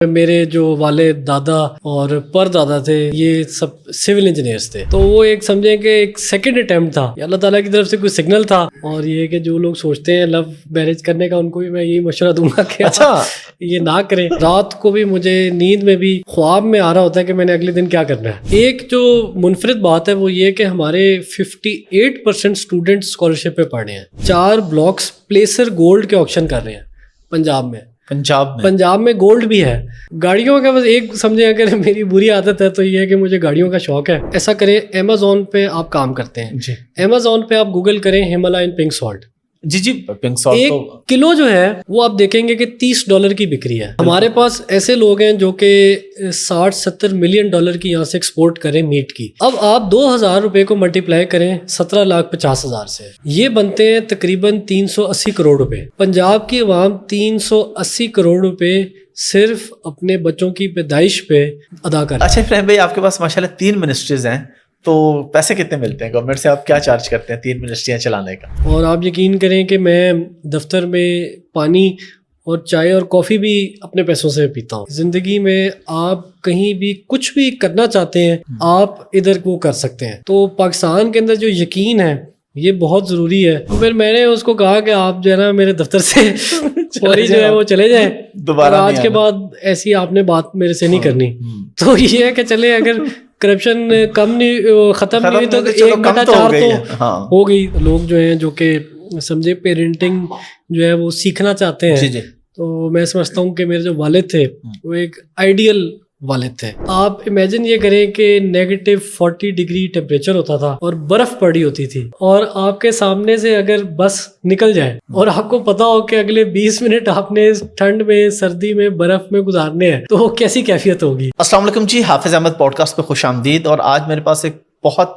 میرے جو والد دادا اور پر دادا تھے یہ سب سول انجینئرس تھے، تو وہ ایک سمجھیں کہ ایک سیکنڈ اٹیمپٹ تھا، اللہ تعالیٰ کی طرف سے کوئی سگنل تھا. اور یہ کہ جو لوگ سوچتے ہیں لو میرج کرنے کا، ان کو بھی میں یہی مشورہ دوں گا کہ یہ نہ کریں. رات کو بھی مجھے نیند میں بھی خواب میں آ رہا ہوتا ہے کہ میں نے اگلے دن کیا کرنا ہے. ایک جو منفرد بات ہے وہ یہ کہ ہمارے 58% اسٹوڈنٹ اسکالرشپ پہ پڑھ رہے ہیں. 4 بلاکس پلیسر گولڈ کے آکشن کر رہے ہیں پنجاب میں گولڈ بھی ہے. گاڑیوں کا بس ایک سمجھیں، اگر میری بری عادت ہے تو یہ ہے کہ مجھے گاڑیوں کا شوق ہے. ایسا کریں، امیزون پہ آپ کام کرتے ہیں جی، امیزون پہ آپ گوگل کریں ہمالین پنک سالٹ. جی پنک سالٹ 1 کلو جو ہے وہ آپ دیکھیں گے کہ $30 کی بکری ہے. ہمارے پاس ایسے لوگ ہیں جو کہ $60-70 ملین کی یہاں سے ایکسپورٹ کریں میٹ کی. اب آپ 2000 روپے کو ملٹیپلائی کریں 17,50,000 سے، یہ بنتے ہیں تقریباً 380 کروڑ روپے. پنجاب کی عوام 380 کروڑ روپے صرف اپنے بچوں کی پیدائش پہ ادا کر. اچھا ابراہیم بھائی، آپ کے پاس ماشاءاللہ 3 منسٹریز ہیں، تو پیسے کتنے ملتے ہیں گورنمنٹ سے؟ آپ کیا چارج کرتے ہیں 3 منسٹریاں چلانے کا؟ اور آپ یقین کریں کہ میں دفتر میں پانی اور چائے اور کافی بھی اپنے پیسوں سے پیتا ہوں. زندگی میں آپ کہیں بھی کچھ بھی کرنا چاہتے ہیں آپ ادھر وہ کر سکتے ہیں. تو پاکستان کے اندر جو یقین ہے یہ بہت ضروری ہے. پھر میں نے اس کو کہا کہ آپ جو ہے نا میرے دفتر سے فوری جو ہے وہ چلے جائیں دوبارہ. آج کے بعد ایسی آپ نے بات میرے سے نہیں کرنی. تو یہ ہے کہ چلے، اگر کرپشن ختم نہیں ہوئی تو 1/4 تو ہو گئی. لوگ جو ہیں جو کہ سمجھے پیرنٹنگ جو ہے وہ سیکھنا چاہتے ہیں، تو میں سمجھتا ہوں کہ میرے جو والد تھے وہ ایک آئیڈیل والد تھے. آپ امیجن یہ کریں کہ -40 ڈگری ٹیمپریچر ہوتا تھا اور برف پڑی ہوتی تھی، اور آپ کے سامنے سے اگر بس نکل جائے اور آپ کو پتا ہو کہ اگلے 20 منٹ آپ نے ٹھنڈ میں سردی میں برف میں گزارنے ہیں، تو کیسی کیفیت ہوگی. السلام علیکم جی، حافظ احمد پوڈ کاسٹ پہ خوش آمدید. اور آج میرے پاس ایک بہت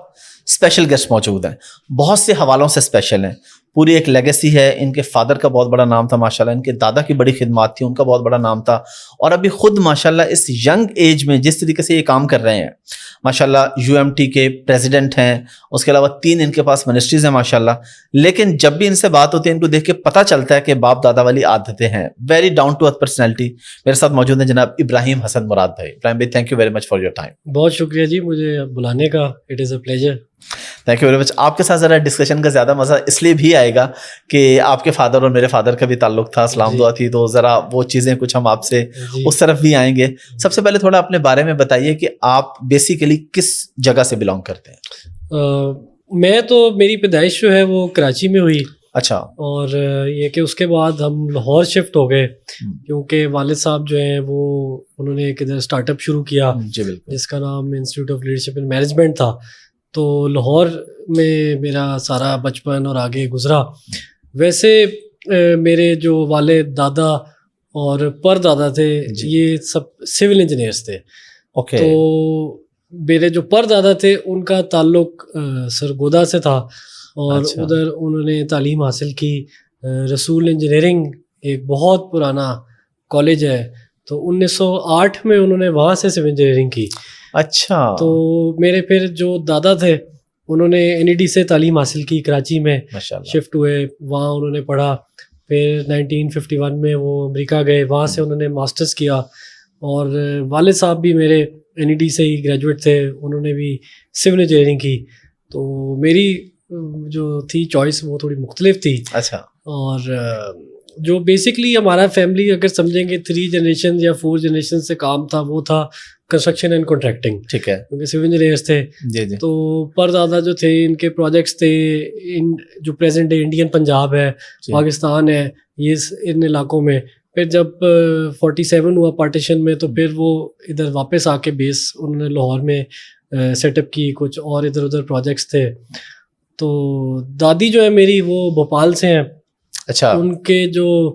اسپیشل گیسٹ موجود ہیں، بہت سے حوالوں سے اسپیشل ہیں. پوری ایک لیگیسی ہے. ان کے فادر کا بہت بڑا نام تھا ماشاءاللہ، ان کے دادا کی بڑی خدمات تھی، ان کا بہت بڑا نام تھا. اور ابھی خود ماشاءاللہ اس ینگ ایج میں جس طریقے سے یہ کام کر رہے ہیں ماشاءاللہ، UMT کے پریزیڈنٹ ہیں، اس کے علاوہ 3 ان کے پاس منسٹریز ہیں ماشاءاللہ. لیکن جب بھی ان سے بات ہوتی ہے ان کو دیکھ کے پتہ چلتا ہے کہ باپ دادا والی عادتیں ہیں. Very down to earth personality. میرے ساتھ موجود ہیں جناب ابراہیم حسن مراد بھائی. ابراہیم بھائی، thank you very much for your time. بہت شکریہ جی مجھے بلانے کا. It is a pleasure. Thank you very much. آپ کے ساتھ ذرا ڈسکشن کا زیادہ مزہ اس لیے بھی آئے گا کہ آپ کے فادر اور میرے فادر کا بھی تعلق تھا، سلام دعا تھی، تو ذرا وہ چیزیں کچھ ہم آپ سے اس طرف بھی آئیں گے. سب سے پہلے تھوڑا اپنے بارے میں بتائیے کہ آپ بیسیکلی کس جگہ سے بلانگ کرتے ہیں؟ میں تو میری پیدائش جو ہے وہ کراچی میں ہوئی. اچھا. اور یہ کہ اس کے بعد ہم لاہور شفٹ ہو گئے کیونکہ والد صاحب جو ہیں وہ انہوں نے ایک ادھر اسٹارٹ اپ شروع کیا جس کا نام institute of leadership and management تھا. تو لاہور میں میرا سارا بچپن اور آگے گزرا. ویسے میرے جو والد دادا اور پر دادا تھے یہ سب سول انجینئرس تھے. تو میرے جو پر دادا تھے ان کا تعلق سرگودا سے تھا اور ادھر انہوں نے تعلیم حاصل کی. رسول انجینئرنگ ایک بہت پرانا کالج ہے، تو 1908 میں انہوں نے وہاں سے سول انجینئرنگ کی. اچھا. تو میرے پھر جو دادا تھے انہوں نے NED سے تعلیم حاصل کی، کراچی میں شفٹ ہوئے، وہاں انہوں نے پڑھا. پھر 1951 میں وہ امریکہ گئے، وہاں سے انہوں نے ماسٹرز کیا. اور والد صاحب بھی میرے NED سے ہی گریجویٹ تھے، انہوں نے بھی سول انجینئرنگ کی. تو میری جو تھی چوائس وہ تھوڑی مختلف تھی. اچھا. اور جو بیسکلی ہمارا فیملی اگر سمجھیں گے 3 جنریشن یا 4 جنریشن سے کام تھا وہ تھا کنسٹرکشن اینڈ کانٹریکٹنگ. ٹھیک ہے. کیونکہ سول انجینئرس تھے. جی. تو پر دادا جو تھے ان کے پروجیکٹس تھے جو پریزنٹ ڈے انڈین پنجاب ہے، پاکستان ہے، یہ ان علاقوں میں. پھر جب 47 ہوا پارٹیشن میں، تو پھر وہ ادھر واپس آ کے بیس انہوں نے لاہور میں سیٹ اپ کی. کچھ اور ادھر ادھر پروجیکٹس تھے. تو دادی جو ہے میری وہ بھوپال سے ہیں. اچھا. ان کے جو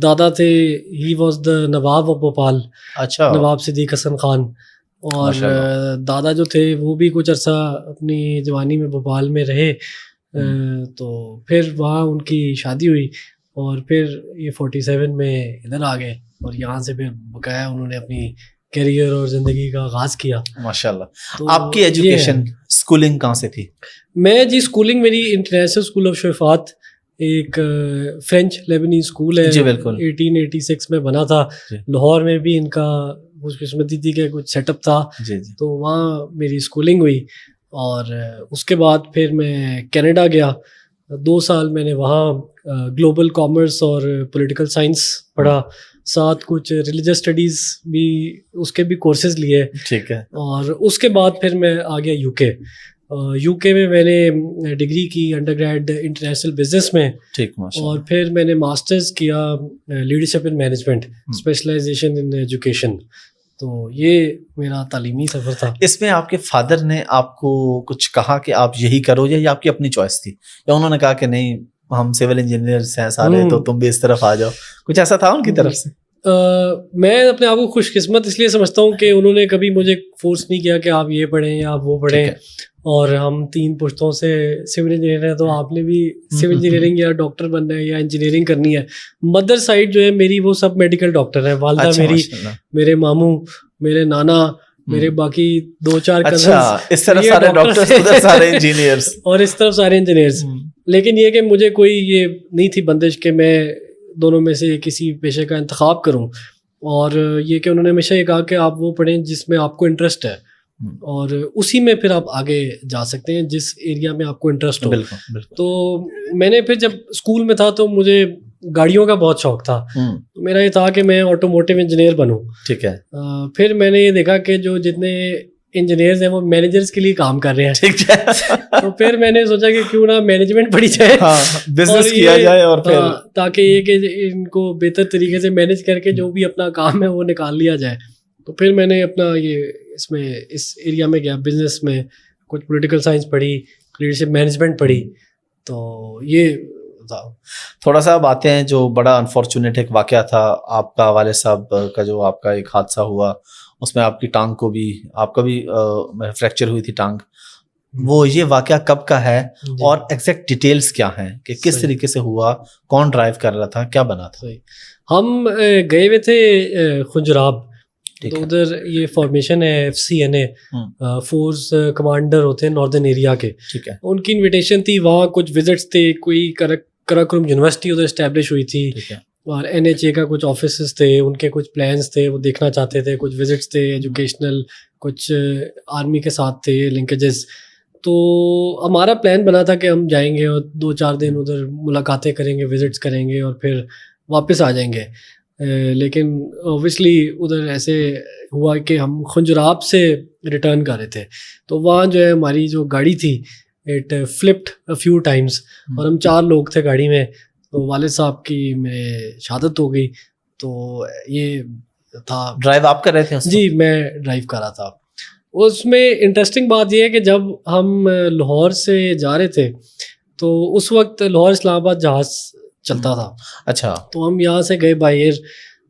دادا تھے he was the Nawab of Bhopal. اچھا. نواب صدیق حسن خان. اور دادا جو تھے وہ بھی کچھ عرصہ اپنی جوانی میں بھوپال میں رہے. تو پھر وہاں ان کی شادی ہوئی اور پھر یہ 47 میں ادھر آ گئے اور یہاں سے پھر بقایا انہوں نے اپنی کیریئر اور زندگی کا آغاز کیا. ماشاءاللہ. آپ کی ایجوکیشن اسکولنگ کہاں سے تھی؟ میں جی اسکولنگ میری انٹرنیشنل اسکول آف شفات ایک فرینچ لیبنی اسکول ہے جی بالکل 1886 میں بنا تھا. لاہور میں بھی ان کا خوش قسمتی تھی کہ کچھ سیٹ اپ تھا, تو وہاں میری اسکولنگ ہوئی. اور اس کے بعد پھر میں کینیڈا گیا, 2 سال میں نے وہاں گلوبل کامرس اور پولیٹیکل سائنس پڑھا, ساتھ کچھ ریلیجس اسٹڈیز بھی اس کے بھی کورسز لیے. ٹھیک ہے. اور اس کے بعد پھر میں آ گیا یو کے میں نے ڈگری کی انڈر گریڈ انٹرنیشنل بزنس میں. ٹھیک. اور پھر میں نے ماسٹرز کیا leadership in management, specialisation in education. تو یہ میرا تعلیمی سفر تھا. اس میں آپ کے فادر نے آپ کو کچھ کہا کہ آپ یہی کرو, یا آپ کی اپنی چوائس تھی, یا انہوں نے کہا کہ نہیں ہم سول انجینئرس ہیں سارے تو تم بھی اس طرف آ جاؤ, کچھ ایسا تھا ان کی طرف سے؟ میں اپنے آپ کو خوش قسمت اس لیے سمجھتا ہوں کہ انہوں نے کبھی مجھے فورس نہیں کیا کہ آپ یہ پڑھیں یا آپ وہ پڑھیں. اور ہم 3 پشتوں سے سول انجینئر ہیں, تو آپ نے بھی سول انجینئرنگ یا ڈاکٹر بننا ہے یا انجینئرنگ کرنی ہے. مدر سائڈ جو ہے میری وہ سب میڈیکل ڈاکٹر ہیں. والدہ میری, میرے ماموں, میرے نانا, میرے باقی 2-4 کزنس, اس طرح سارے ڈاکٹرز, ادھر سارے انجینئرز, اور اس طرف سارے انجینئرز. لیکن یہ کہ مجھے کوئی یہ نہیں تھی بندش کہ میں دونوں میں سے کسی پیشے کا انتخاب کروں. اور یہ کہ انہوں نے ہمیشہ یہ کہا کہ آپ وہ پڑھیں جس میں آپ کو انٹرسٹ ہے, اور اسی میں پھر آپ آگے جا سکتے ہیں جس ایریا میں آپ کو انٹرسٹ ہو. تو میں نے پھر جب اسکول میں تھا تو مجھے گاڑیوں کا بہت شوق تھا. میرا یہ تھا کہ میں آٹوموٹیو انجینئر بنوں. ٹھیک ہے. پھر میں نے یہ دیکھا کہ جو جتنے انجینئرز ہیں وہ مینیجرز کے لیے کام کر رہے ہیں. ٹھیک ہے. تو پھر میں نے سوچا کہ کیوں نہ مینجمنٹ پڑھی جائے, بزنس کیا جائے, اور پھر تاکہ یہ کہ ان کو بہتر طریقے سے مینیج کر کے جو بھی اپنا کام ہے وہ نکال لیا جائے. تو پھر میں نے اپنا یہ اس ایریا میں گیا, بزنس میں کچھ پولیٹیکل سائنس پڑھی, لیڈرشپ مینجمنٹ پڑھی. تو یہ تھوڑا سا اب آتے ہیں جو بڑا انفارچونیٹ ایک واقعہ تھا آپ کا, والد صاحب کا جو آپ کا ایک حادثہ ہوا, اس میں آپ کی ٹانگ کو بھی, آپ کا بھی فریکچر ہوئی تھی ٹانگ. وہ یہ واقعہ کب کا ہے اور ایگزیکٹ ڈیٹیلز کیا ہیں کہ کس طریقے سے ہوا, کون ڈرائیو کر رہا تھا, کیا بنا تھا؟ ہم گئے ہوئے تھے خنجراب, تو ادھر یہ فارمیشن ہے FCNA, فورس کمانڈر ہوتے ہیں ناردرن ایریا کے. ٹھیک ہے. ان کی انویٹیشن تھی, وہاں کچھ وزٹس تھے, کوئی کراکرم یونیورسٹی ادھر اسٹیبلش ہوئی تھی, اور NHA کا کچھ آفیسز تھے, ان کے کچھ پلانس تھے وہ دیکھنا چاہتے تھے, کچھ وزٹس تھے ایجوکیشنل, کچھ آرمی کے ساتھ تھے لنکیجز. تو ہمارا پلان بنا تھا کہ ہم جائیں گے اور 2-4 دن ادھر ملاقاتیں کریں گے, وزٹس کریں گے, اور پھر واپس آ جائیں گے. لیکن اوبویسلی ادھر ایسے ہوا کہ ہم خنجراب سے ریٹرن کر رہے تھے, تو وہاں جو ہے ہماری جو گاڑی تھی اٹ فلپڈ اے فیو ٹائمس, اور ہم 4 لوگ تھے گاڑی میں. تو والد صاحب کی میرے شہادت ہو گئی. تو یہ تھا. ڈرائیو آپ کر رہے تھے؟ جی میں ڈرائیو کر رہا تھا. اس میں انٹرسٹنگ بات یہ ہے کہ جب ہم لاہور سے جا رہے تھے تو اس وقت لاہور اسلام آباد جہاز چلتا تھا. اچھا. تو ہم یہاں سے گئے بائی ایئر,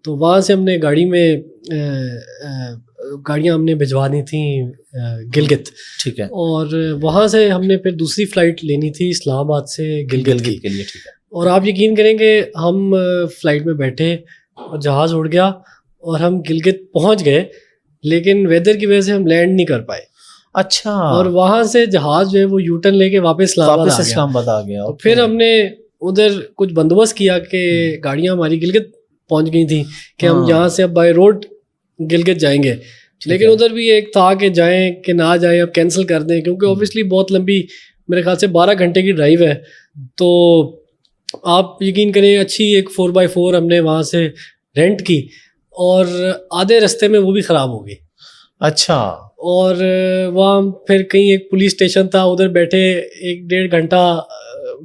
تو وہاں سے ہم نے گاڑی میں گاڑیاں ہم نے بھجوا دی تھیں گلگت. ٹھیک ہے. اور وہاں سے ہم نے پھر دوسری فلائٹ لینی تھی اسلام آباد سے گلگت کے لیے. ٹھیک ہے. اور آپ یقین کریں کہ ہم فلائٹ میں بیٹھے اور جہاز اڑ گیا اور ہم گلگت پہنچ گئے, لیکن ویدر کی وجہ سے ہم لینڈ نہیں کر پائے. اچھا. اور وہاں سے جہاز جو ہے وہ یوٹرن لے کے واپس اسلام آباد آ گیا. پھر ہم نے ادھر کچھ بندوبست کیا کہ گاڑیاں ہماری گلگت پہنچ گئی تھیں کہ ہم یہاں سے اب بائی روڈ گلگت جائیں گے. لیکن ادھر بھی ایک تھا کہ جائیں کہ نہ جائیں, اب کینسل کر دیں, کیونکہ اوبیسلی بہت لمبی, میرے خیال سے 12 گھنٹے کی ڈرائیو ہے. تو آپ یقین کریں اچھی ایک 4x4 ہم نے وہاں سے رینٹ کی, اور آدھے رستے میں وہ بھی خراب ہو گئی. اچھا. اور وہاں پھر کہیں ایک پولیس اسٹیشن تھا, ادھر بیٹھے 1-1.5 گھنٹہ.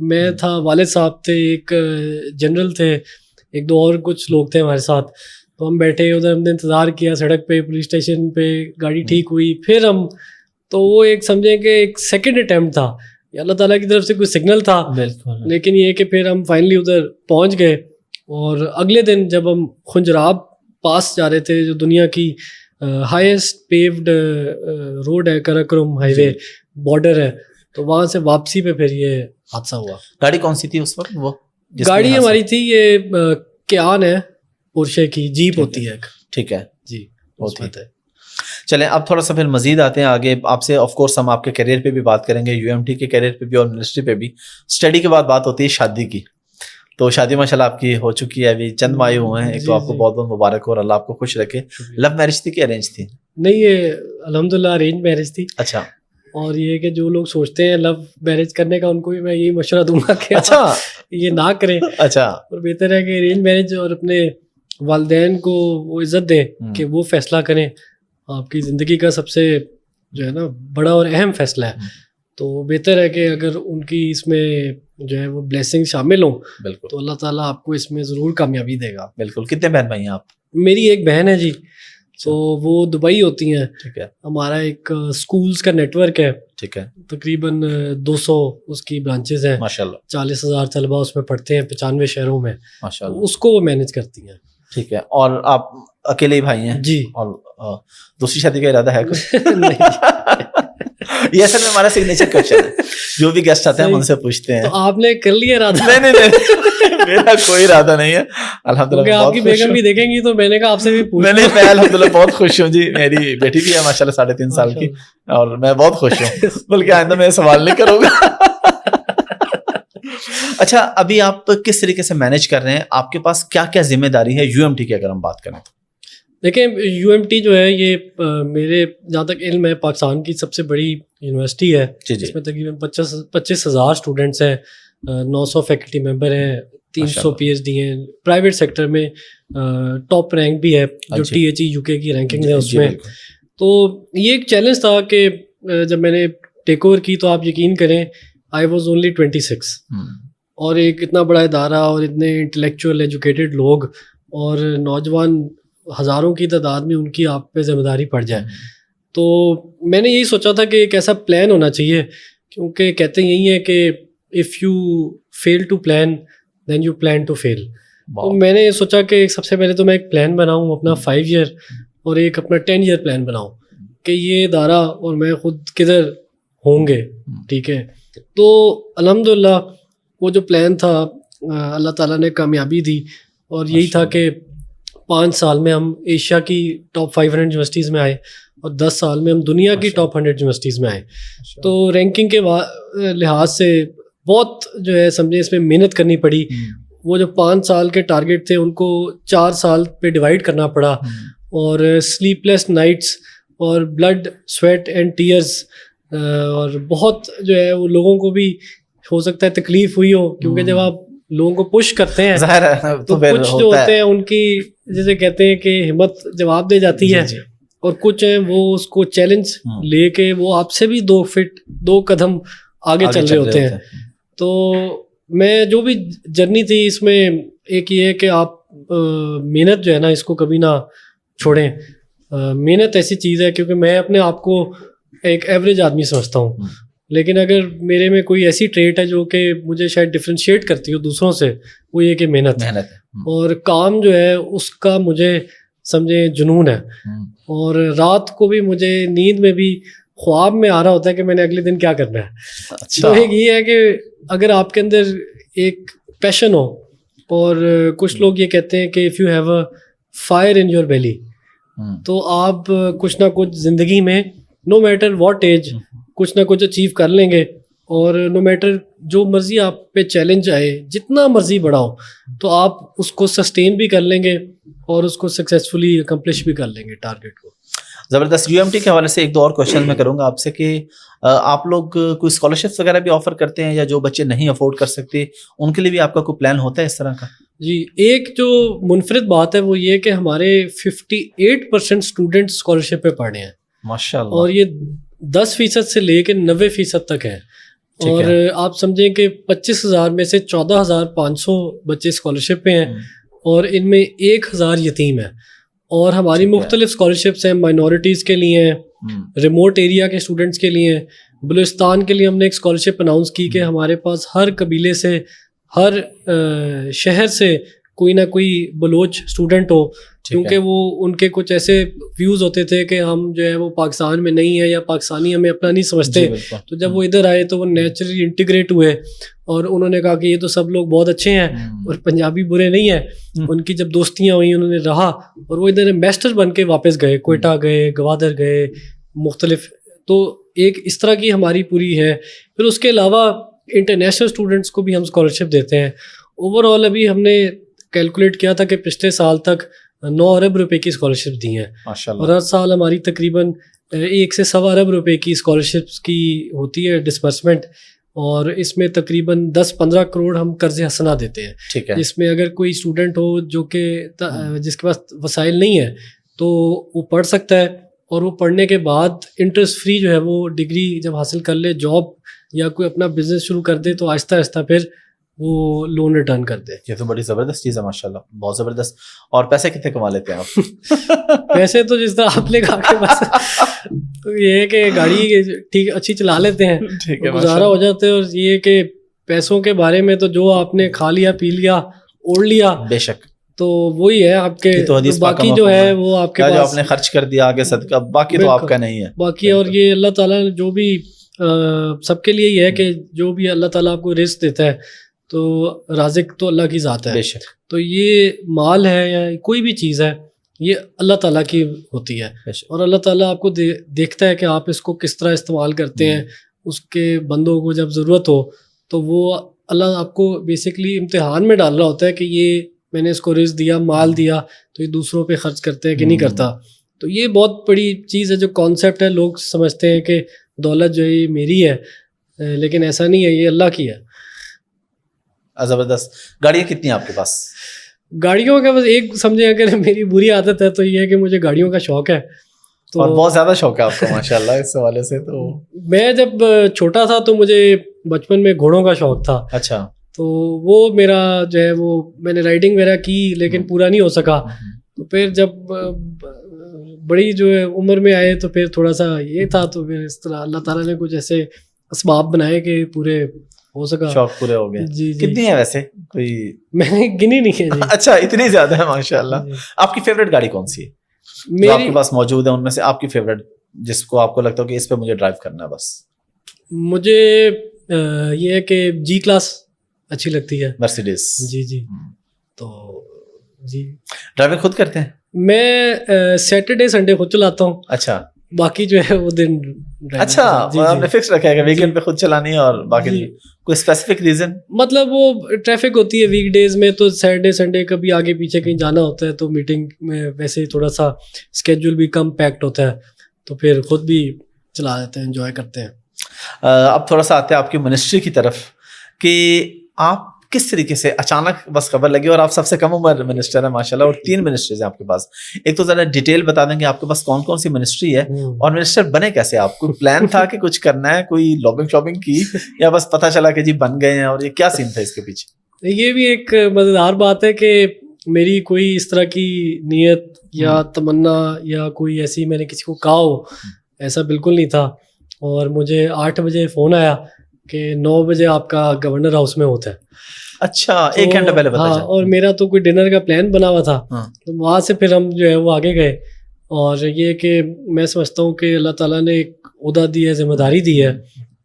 میں تھا, والد صاحب تھے, ایک جنرل تھے, 1-2 اور کچھ لوگ تھے ہمارے ساتھ. تو ہم بیٹھے ادھر, ہم نے انتظار کیا سڑک پہ, پولیس اسٹیشن پہ, گاڑی ٹھیک ہوئی. پھر ہم, تو وہ ایک سمجھیں کہ ایک سیکنڈ اٹیمپٹ تھا, اللہ تعالیٰ کی طرف سے کوئی سگنل تھا. لیکن یہ کہ پھر ہم فائنلی ادھر پہنچ گئے. اور اگلے دن جب ہم خنجراب پاس جا رہے تھے, جو دنیا کی ہائیسٹ پیوڈ روڈ ہے, کراکرم ہائی وے بارڈر ہے, تو وہاں سے واپسی پہ پھر یہ حادثہ ہوا. گاڑی کون سی تھی اس وقت؟ وہ گاڑی ہماری تھی یہ کیان ہے, پورشے کی جیپ ہوتی ہے. ٹھیک ہے جی. بہت ہے. چلیں اب تھوڑا سا پھر مزید آتے ہیں آگے. آپ سے آف کورس ہم آپ کے کیریئر پہ بھی بات کریں گے, UMT کے کیریئر پہ بھی اور منسٹری پہ بھی. اسٹڈی کے بعد بات ہوتی ہے شادی کی. تو شادی ماشاءاللہ آپ کی ہو چکی ہے ابھی چند ماہ ہوئے ہیں. ایک تو آپ کو بہت بہت مبارک ہو اور اللہ آپ کو خوش رکھے. لو میرج تھی کہ ارینج تھی؟ نہیں, یہ الحمدللہ ارینج میرج تھی. اچھا. اور یہ کہ جو لوگ سوچتے ہیں لو میرج کرنے کا ان کو بھی میں یہی مشورہ دوں گا کہ اچھا یہ نہ کریں. اچھا. اور بہتر ہے کہ ارینج میرج اور اپنے والدین کو وہ عزت دیں کہ وہ فیصلہ کریں. آپ کی زندگی کا سب سے جو ہے نا بڑا اور اہم فیصلہ ہے. تو بہتر ہے کہ اگر ان کی اس میں جو ہے وہ بلیسنگ شامل ہوں بالکل تو اللہ تعالیٰ آپ کو اس میں ضرور کامیابی دے گا. بالکل. کتنے بہن بھائی ہیں آپ؟ میری ایک بہن ہے جی, تو وہ دبئی ہوتی ہیں. ٹھیک ہے. ہمارا ایک اسکولس کا نیٹ ورک ہے. ٹھیک ہے. تقریباً 200 اس کی برانچز ہیں. ماشاءاللہ. 40,000 طلبہ اس میں پڑھتے ہیں 95 شہروں میں. ماشاءاللہ. اس کو وہ مینیج کرتی ہیں. ٹھیک ہے. اور آپ اکیلے ہی بھائی ہیں؟ جی. اور دوسری شادی کا ارادہ ہے کچھ؟ یہ اصل میں ہمارا سگنیچر کوشچن ہے, جو بھی گیسٹ آتے ہیں ہم ان سے پوچھتے ہیں. تو آپ نے کر لیا ارادہ؟ نہیں, میرا کوئی ارادہ نہیں ہے الحمدللہ. آپ کی بیگم بھی دیکھیں گی تو میں نے کہا آپ سے بھی پوچھ. میں الحمدللہ بہت خوش ہوں جی. میری بیٹی بھی ہے ماشاءاللہ 3.5 سال کی, اور میں بہت خوش ہوں. بلکہ آئندہ میں سوال نہیں کروں گا. اچھا, ابھی آپ کس طریقے سے مینیج کر رہے ہیں؟ آپ کے پاس کیا کیا ذمہ داری ہے یو ایم ٹی کی اگر ہم بات کریں تو؟ دیکھیں, یو ایم ٹی جو ہے یہ میرے جہاں تک علم ہے پاکستان کی سب سے بڑی یونیورسٹی ہے. اس میں تقریباً 25,000 اسٹوڈنٹس ہیں, 900 فیکلٹی ممبر ہیں, 300 پی ایچ ڈی ہیں. پرائیویٹ سیکٹر میں ٹاپ رینک بھی ہے جو ٹی ایچ ای یو کے کی رینکنگ ہے اس میں. تو یہ ایک چیلنج تھا کہ جب میں نے ٹیک اوور کی تو آپ یقین کریں آئی واز اونلی 26, اور ایک اتنا بڑا ادارہ اور اتنے انٹلیکچوئل ایجوکیٹڈ لوگ اور نوجوان ہزاروں کی تعداد میں ان کی آپ پہ ذمہ داری پڑ جائے. تو میں نے یہی سوچا تھا کہ ایک ایسا پلان ہونا چاہیے, کیونکہ کہتے ہیں یہی ہے کہ if you fail to plan then you plan to fail. تو میں نے سوچا کہ سب سے پہلے تو میں ایک پلان بناؤں اپنا 5 ایئر اور ایک اپنا 10 ایئر پلان بناؤں کہ یہ ادارہ اور میں خود کدھر ہوں گے. ٹھیک ہے. تو الحمدللہ وہ جو پلان تھا اللہ تعالیٰ نے کامیابی دی, اور یہی تھا کہ 5 سال میں ہم ایشیا کی ٹاپ 500 یونیورسٹیز میں آئے اور 10 سال میں ہم دنیا کی ٹاپ 100 یونیورسٹیز میں آئے. تو رینکنگ کے لحاظ سے بہت جو ہے سمجھیں اس میں محنت کرنی پڑی. وہ جو 5 سال کے ٹارگیٹ تھے ان کو 4 سال پہ ڈیوائڈ کرنا پڑا, اور سلیپ لیس نائٹس اور بلڈ سویٹ اینڈ ٹیئرز, اور بہت جو ہے وہ لوگوں کو بھی ہو سکتا ہے تکلیف ہوئی ہو, کیونکہ جب آپ لوگوں کو پش کرتے ہیں تو کچھ جو ہوتے ہیں ان کی جیسے کہتے ہیں کہ ہمت جواب دے جاتی ہے, اور کچھ ہیں وہ اس کو چیلنج لے کے وہ آپ سے بھی 2 قدم آگے چل رہے ہوتے ہیں. تو میں جو بھی جرنی تھی اس میں ایک یہ ہے کہ آپ محنت جو ہے نا اس کو کبھی نہ چھوڑیں. محنت ایسی چیز ہے, کیونکہ میں اپنے آپ کو ایک ایوریج آدمی سمجھتا ہوں, لیکن اگر میرے میں کوئی ایسی ٹریٹ ہے جو کہ مجھے شاید ڈفرینشیٹ کرتی ہو دوسروں سے, وہ یہ کہ محنت ہے. اور کام جو ہے اس کا مجھے سمجھیں جنون ہے, اور رات کو بھی مجھے نیند میں بھی خواب میں آ رہا ہوتا ہے کہ میں نے اگلے دن کیا کرنا ہے. تو ایک یہ ہے کہ اگر آپ کے اندر ایک پیشن ہو, اور کچھ لوگ یہ کہتے ہیں کہ if you have a fire in your belly, تو آپ کچھ نہ کچھ زندگی میں نو میٹر واٹ ایج کچھ نہ کچھ اچیو کر لیں گے. اور نو میٹر جو مرضی آپ پہ چیلنج آئے, جتنا مرضی بڑا ہو, تو آپ اس کو سسٹین بھی کر لیں گے اور اس کو سکسیزفلی اکمپلش بھی کر لیں گے ٹارگیٹ کو. زبردست. یو ایم ٹی کے حوالے سے 1-2 اور کوشچن میں کروں گا آپ سے کہ آپ لوگ کوئی اسکالرشپس وغیرہ بھی آفر کرتے ہیں, یا جو بچے نہیں افورڈ کر سکتے ان کے لیے بھی آپ کا کوئی پلان ہوتا ہے اس طرح کا؟ جی, ایک جو منفرد بات ہے وہ یہ کہ ہمارے 58% اسٹوڈنٹ اسکالرشپ پہ پڑھ رہے ہیں ماشاءاللہ, اور یہ 10% سے لے کے 90% تک ہے. اور آپ سمجھیں کہ 25,000 میں سے 14,500 بچے اسکالرشپ پہ ہیں, اور ان میں 1,000 یتیم ہیں. اور ہماری مختلف اسکالرشپس ہیں, مائنورٹیز کے لیے ہیں, ریموٹ ایریا کے اسٹوڈنٹس کے لیے ہیں. بلوچستان کے لیے ہم نے ایک اسکالرشپ اناؤنس کی کہ ہمارے پاس ہر قبیلے سے, ہر شہر سے کوئی نہ کوئی بلوچ اسٹوڈنٹ ہو, کیونکہ وہ ان کے کچھ ایسے ویوز ہوتے تھے کہ ہم جو ہے وہ پاکستان میں نہیں ہیں یا پاکستانی ہمیں اپنا نہیں سمجھتے. تو جب وہ ادھر آئے تو وہ نیچرلی انٹیگریٹ ہوئے, اور انہوں نے کہا کہ یہ تو سب لوگ بہت اچھے ہیں اور پنجابی برے نہیں ہیں. ان کی جب دوستیاں ہوئیں انہوں نے رہا, اور وہ ادھر ایمبیسڈر بن کے واپس گئے, کوئٹہ گئے, گوادر گئے, مختلف. تو ایک اس طرح کی ہماری پوری ہے. پھر اس کے علاوہ انٹرنیشنل اسٹوڈنٹس کو بھی ہم اسکالرشپ دیتے ہیں, اوور آل ابھی ہم نے کیلکولیٹ کیا تھا کہ پچھلے سال تک 9 ارب روپے کی اسکالرشپ دی ہیں, اور ہر سال ہماری تقریباً 1 سے 1.25 ارب روپے کی اسکالرشپس کی ہوتی ہے ڈسبرسمنٹ, اور اس میں تقریباً 10-15 کروڑ ہم قرض حسنہ دیتے ہیں. ٹھیک ہے. جس میں اگر کوئی اسٹوڈنٹ ہو جو کہ جس کے پاس وسائل نہیں ہے تو وہ پڑھ سکتا ہے, اور وہ پڑھنے کے بعد انٹرسٹ فری جو ہے وہ ڈگری جب حاصل کر لے, جاب یا کوئی اپنا بزنس شروع کر دے, تو آہستہ آہستہ پھر وہ لون ریٹرن کر دے. یہ تو بڑی زبردست چیز ہے ماشاء اللہ, بہت زبردست. اور پیسے کتنے کما لیتے ہیں آپ؟ پیسے تو جس طرح آپ نے کہا کہ بس یہ ہے کہ گاڑی ٹھیک اچھی چلا لیتے ہیں, گزارا ہو جاتے ہیں, اور یہ کہ پیسوں کے بارے میں تو جو آپ نے کھا لیا پی لیا اوڑھ لیا بے شک, تو وہی ہے آپ کے, باقی جو ہے وہ آپ کے پاس جو آپ نے خرچ کر دیا آگے صدقہ, باقی تو آپ کا نہیں ہے باقی. اور یہ اللہ تعالیٰ نے جو بھی سب کے لیے یہ ہے کہ جو بھی اللہ تعالیٰ آپ کو رزق دیتا ہے تو رازق تو اللہ کی ذات ہے. بے شک. تو یہ مال ہے یا کوئی بھی چیز ہے یہ اللہ تعالیٰ کی ہوتی ہے, اور اللہ تعالیٰ آپ کو دیکھتا ہے کہ آپ اس کو کس طرح استعمال کرتے ہیں. اس کے بندوں کو جب ضرورت ہو تو وہ اللہ آپ کو بیسکلی امتحان میں ڈال رہا ہوتا ہے کہ یہ میں نے اس کو رزق دیا, مال دیا, تو یہ دوسروں پہ خرچ کرتے ہیں کہ نہیں کرتا. تو یہ بہت بڑی چیز ہے جو کانسیپٹ ہے. لوگ سمجھتے ہیں کہ دولت جو ہے یہ میری ہے, لیکن ایسا نہیں ہے, یہ اللہ کی ہے. زبردست. گاڑیاں کتنی ہیں آپ کے پاس؟ گاڑیوں کا بس ایک سمجھیں, اگر میری بری عادت ہے تو یہ ہے کہ مجھے گاڑیوں کا شوق ہے. تو اور بہت زیادہ شوق ہے آپ کو ماشاء اللہ اس حوالے سے. تو میں جب چھوٹا تھا تو مجھے بچپن میں گھوڑوں کا شوق تھا. اچھا. تو وہ میرا جو ہے وہ میں نے رائڈنگ وغیرہ کی لیکن پورا نہیں ہو سکا. تو پھر جب بڑی جو ہے عمر میں آئے تو پھر تھوڑا سا یہ تھا, تو پھر اس طرح اللہ تعالیٰ نے کچھ ایسے اسباب بنائے کہ پورے ہو سکا, شوق پورے ہو گئے. جی کتنی ہے ویسے کوئی؟ میں نے گنی نہیں ہے. اچھا اتنی زیادہ ہے ماشاء اللہ. آپ کی فیوریٹ گاڑی کون سی ہے جو آپ کے پاس موجود ہے؟ ان میں سے آپ کی فیوریٹ جس کو آپ کو لگتا ہو کہ اس پہ مجھے ڈرائیو کرنا ہے بس. مجھے یہ ہے کہ جی کلاس اچھی لگتی ہے, مرسیڈیز. جی. تو جی ڈرائیونگ خود کرتے ہیں؟ میں سیٹرڈے سنڈے خود چلاتا ہوں. اچھا. باقی جو ہے وہ دن. اچھا آپ نے فکس رکھا ہے کہ ویکینڈ پہ خود چلانی ہے, اور باقی کوئی اسپیسیفک ریزن؟ مطلب وہ ٹریفک ہوتی ہے ویک ڈیز میں, تو سیٹرڈے سنڈے کبھی آگے پیچھے کہیں جانا ہوتا ہے, تو میٹنگ میں ویسے ہی تھوڑا سا اسکیجول بھی کم پیکڈ ہوتا ہے, تو پھر خود بھی چلا دیتے ہیں, انجوائے کرتے ہیں. اب تھوڑا سا آتے ہیں آپ کی منسٹری کی طرف, کہ آپ کس طریقے سے اچانک بس خبر لگی, اور آپ سب سے کم عمر منسٹر ہیں ماشاء اللہ, اور 3 منسٹریز ہیں آپ کے پاس. ایک تو ذرا ڈیٹیل بتا دیں کہ آپ کے پاس کون کون سی منسٹری ہے, اور منسٹر بنے کیسے آپ؟ کوئی پلان تھا کہ کچھ کرنا ہے, کوئی لابنگ شاپنگ کی, یا بس پتہ چلا کہ جی بن گئے ہیں, اور یہ کیا سین تھا اس کے پیچھے؟ یہ بھی ایک مزیدار بات ہے کہ میری کوئی اس طرح کی نیت یا تمنا یا کوئی ایسی میں نے کسی کو کہا ہو, ایسا بالکل نہیں تھا. اور مجھے 8 بجے فون آیا کہ 9 بجے آپ کا گورنر ہاؤس میں ہوتا ہے. اچھا, 1 گھنٹہ پہلے پتا چلا. اور میرا تو کوئی ڈنر کا پلان بنا ہوا تھا, تو وہاں سے پھر ہم جو ہے وہ آگے گئے. اور یہ کہ میں سمجھتا ہوں کہ اللہ تعالیٰ نے ایک عہدہ دی ہے, ذمہ داری دی ہے,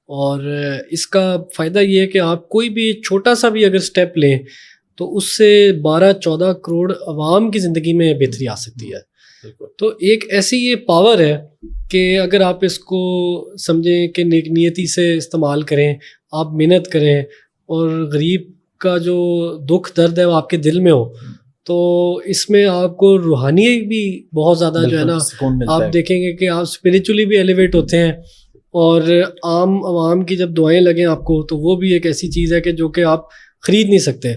اور اس کا فائدہ یہ ہے کہ آپ کوئی بھی چھوٹا سا بھی اگر اسٹیپ لیں تو اس سے 12-14 کروڑ عوام کی زندگی میں بہتری آ سکتی ہے. تو ایک ایسی یہ پاور ہے کہ اگر آپ اس کو سمجھیں کہ نیک نیتی سے استعمال کریں, آپ محنت کریں, اور غریب کا جو دکھ درد ہے وہ آپ کے دل میں ہو, تو اس میں آپ کو روحانی بھی بہت زیادہ جو ہے نا آپ دیکھیں گے کہ آپ اسپریچولی بھی ایلیویٹ ہوتے ہیں. اور عام عوام کی جب دعائیں لگیں آپ کو, تو وہ بھی ایک ایسی چیز ہے کہ جو کہ آپ خرید نہیں سکتے.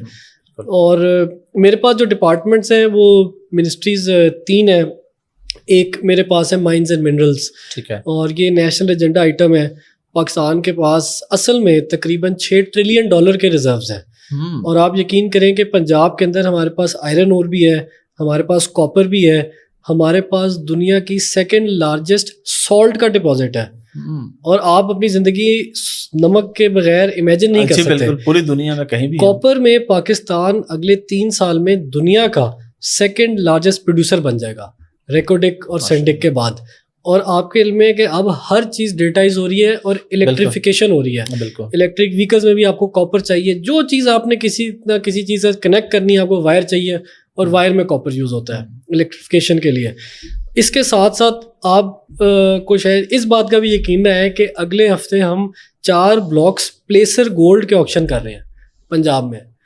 اور میرے پاس جو ڈپارٹمنٹس ہیں وہ منسٹریز 3 ہیں. ایک میرے پاس ہے مائنز اینڈ منرلس, ٹھیک ہے, اور یہ نیشنل ایجنڈا آئٹم ہے. پاکستان کے پاس اصل میں تقریباً $6 ٹریلین کے ریزروز ہیں. اور آپ یقین کریں کہ پنجاب کے اندر ہمارے پاس آئرن اور بھی ہے, ہمارے پاس کاپر بھی ہے, ہمارے پاس دنیا کی 2nd لارجسٹ سالٹ کا ڈپازٹ ہے. اور آپ اپنی زندگی نمک کے بغیر امیجن نہیں کر سکتے. پوری دنیا میں کہیں بھی کاپر میں پاکستان اگلے 3 سال میں دنیا کا 2nd لارجسٹ پروڈیوسر بن جائے گا, ریکوڈک اور سینڈک کے بعد. اور آپ کے علم میں کہ اب ہر چیز ڈیٹائز ہو رہی ہے اور الیکٹریفیکیشن ہو رہی ہے. الیکٹرک وہیکلز میں بھی آپ کو کاپر چاہیے, جو چیز آپ نے کسی نہ کسی چیز سے کنیکٹ کرنی ہے آپ کو وائر چاہیے, اور وائر میں کاپر یوز ہوتا ہے الیکٹریفیکیشن کے لیے. اس کے ساتھ ساتھ آپ کو شاید اس بات کا بھی یقین ہے کہ اگلے ہفتے ہم 4 بلاکس پلیسر گولڈ کے آکشن کر رہے ہیں پنجاب میں.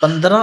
15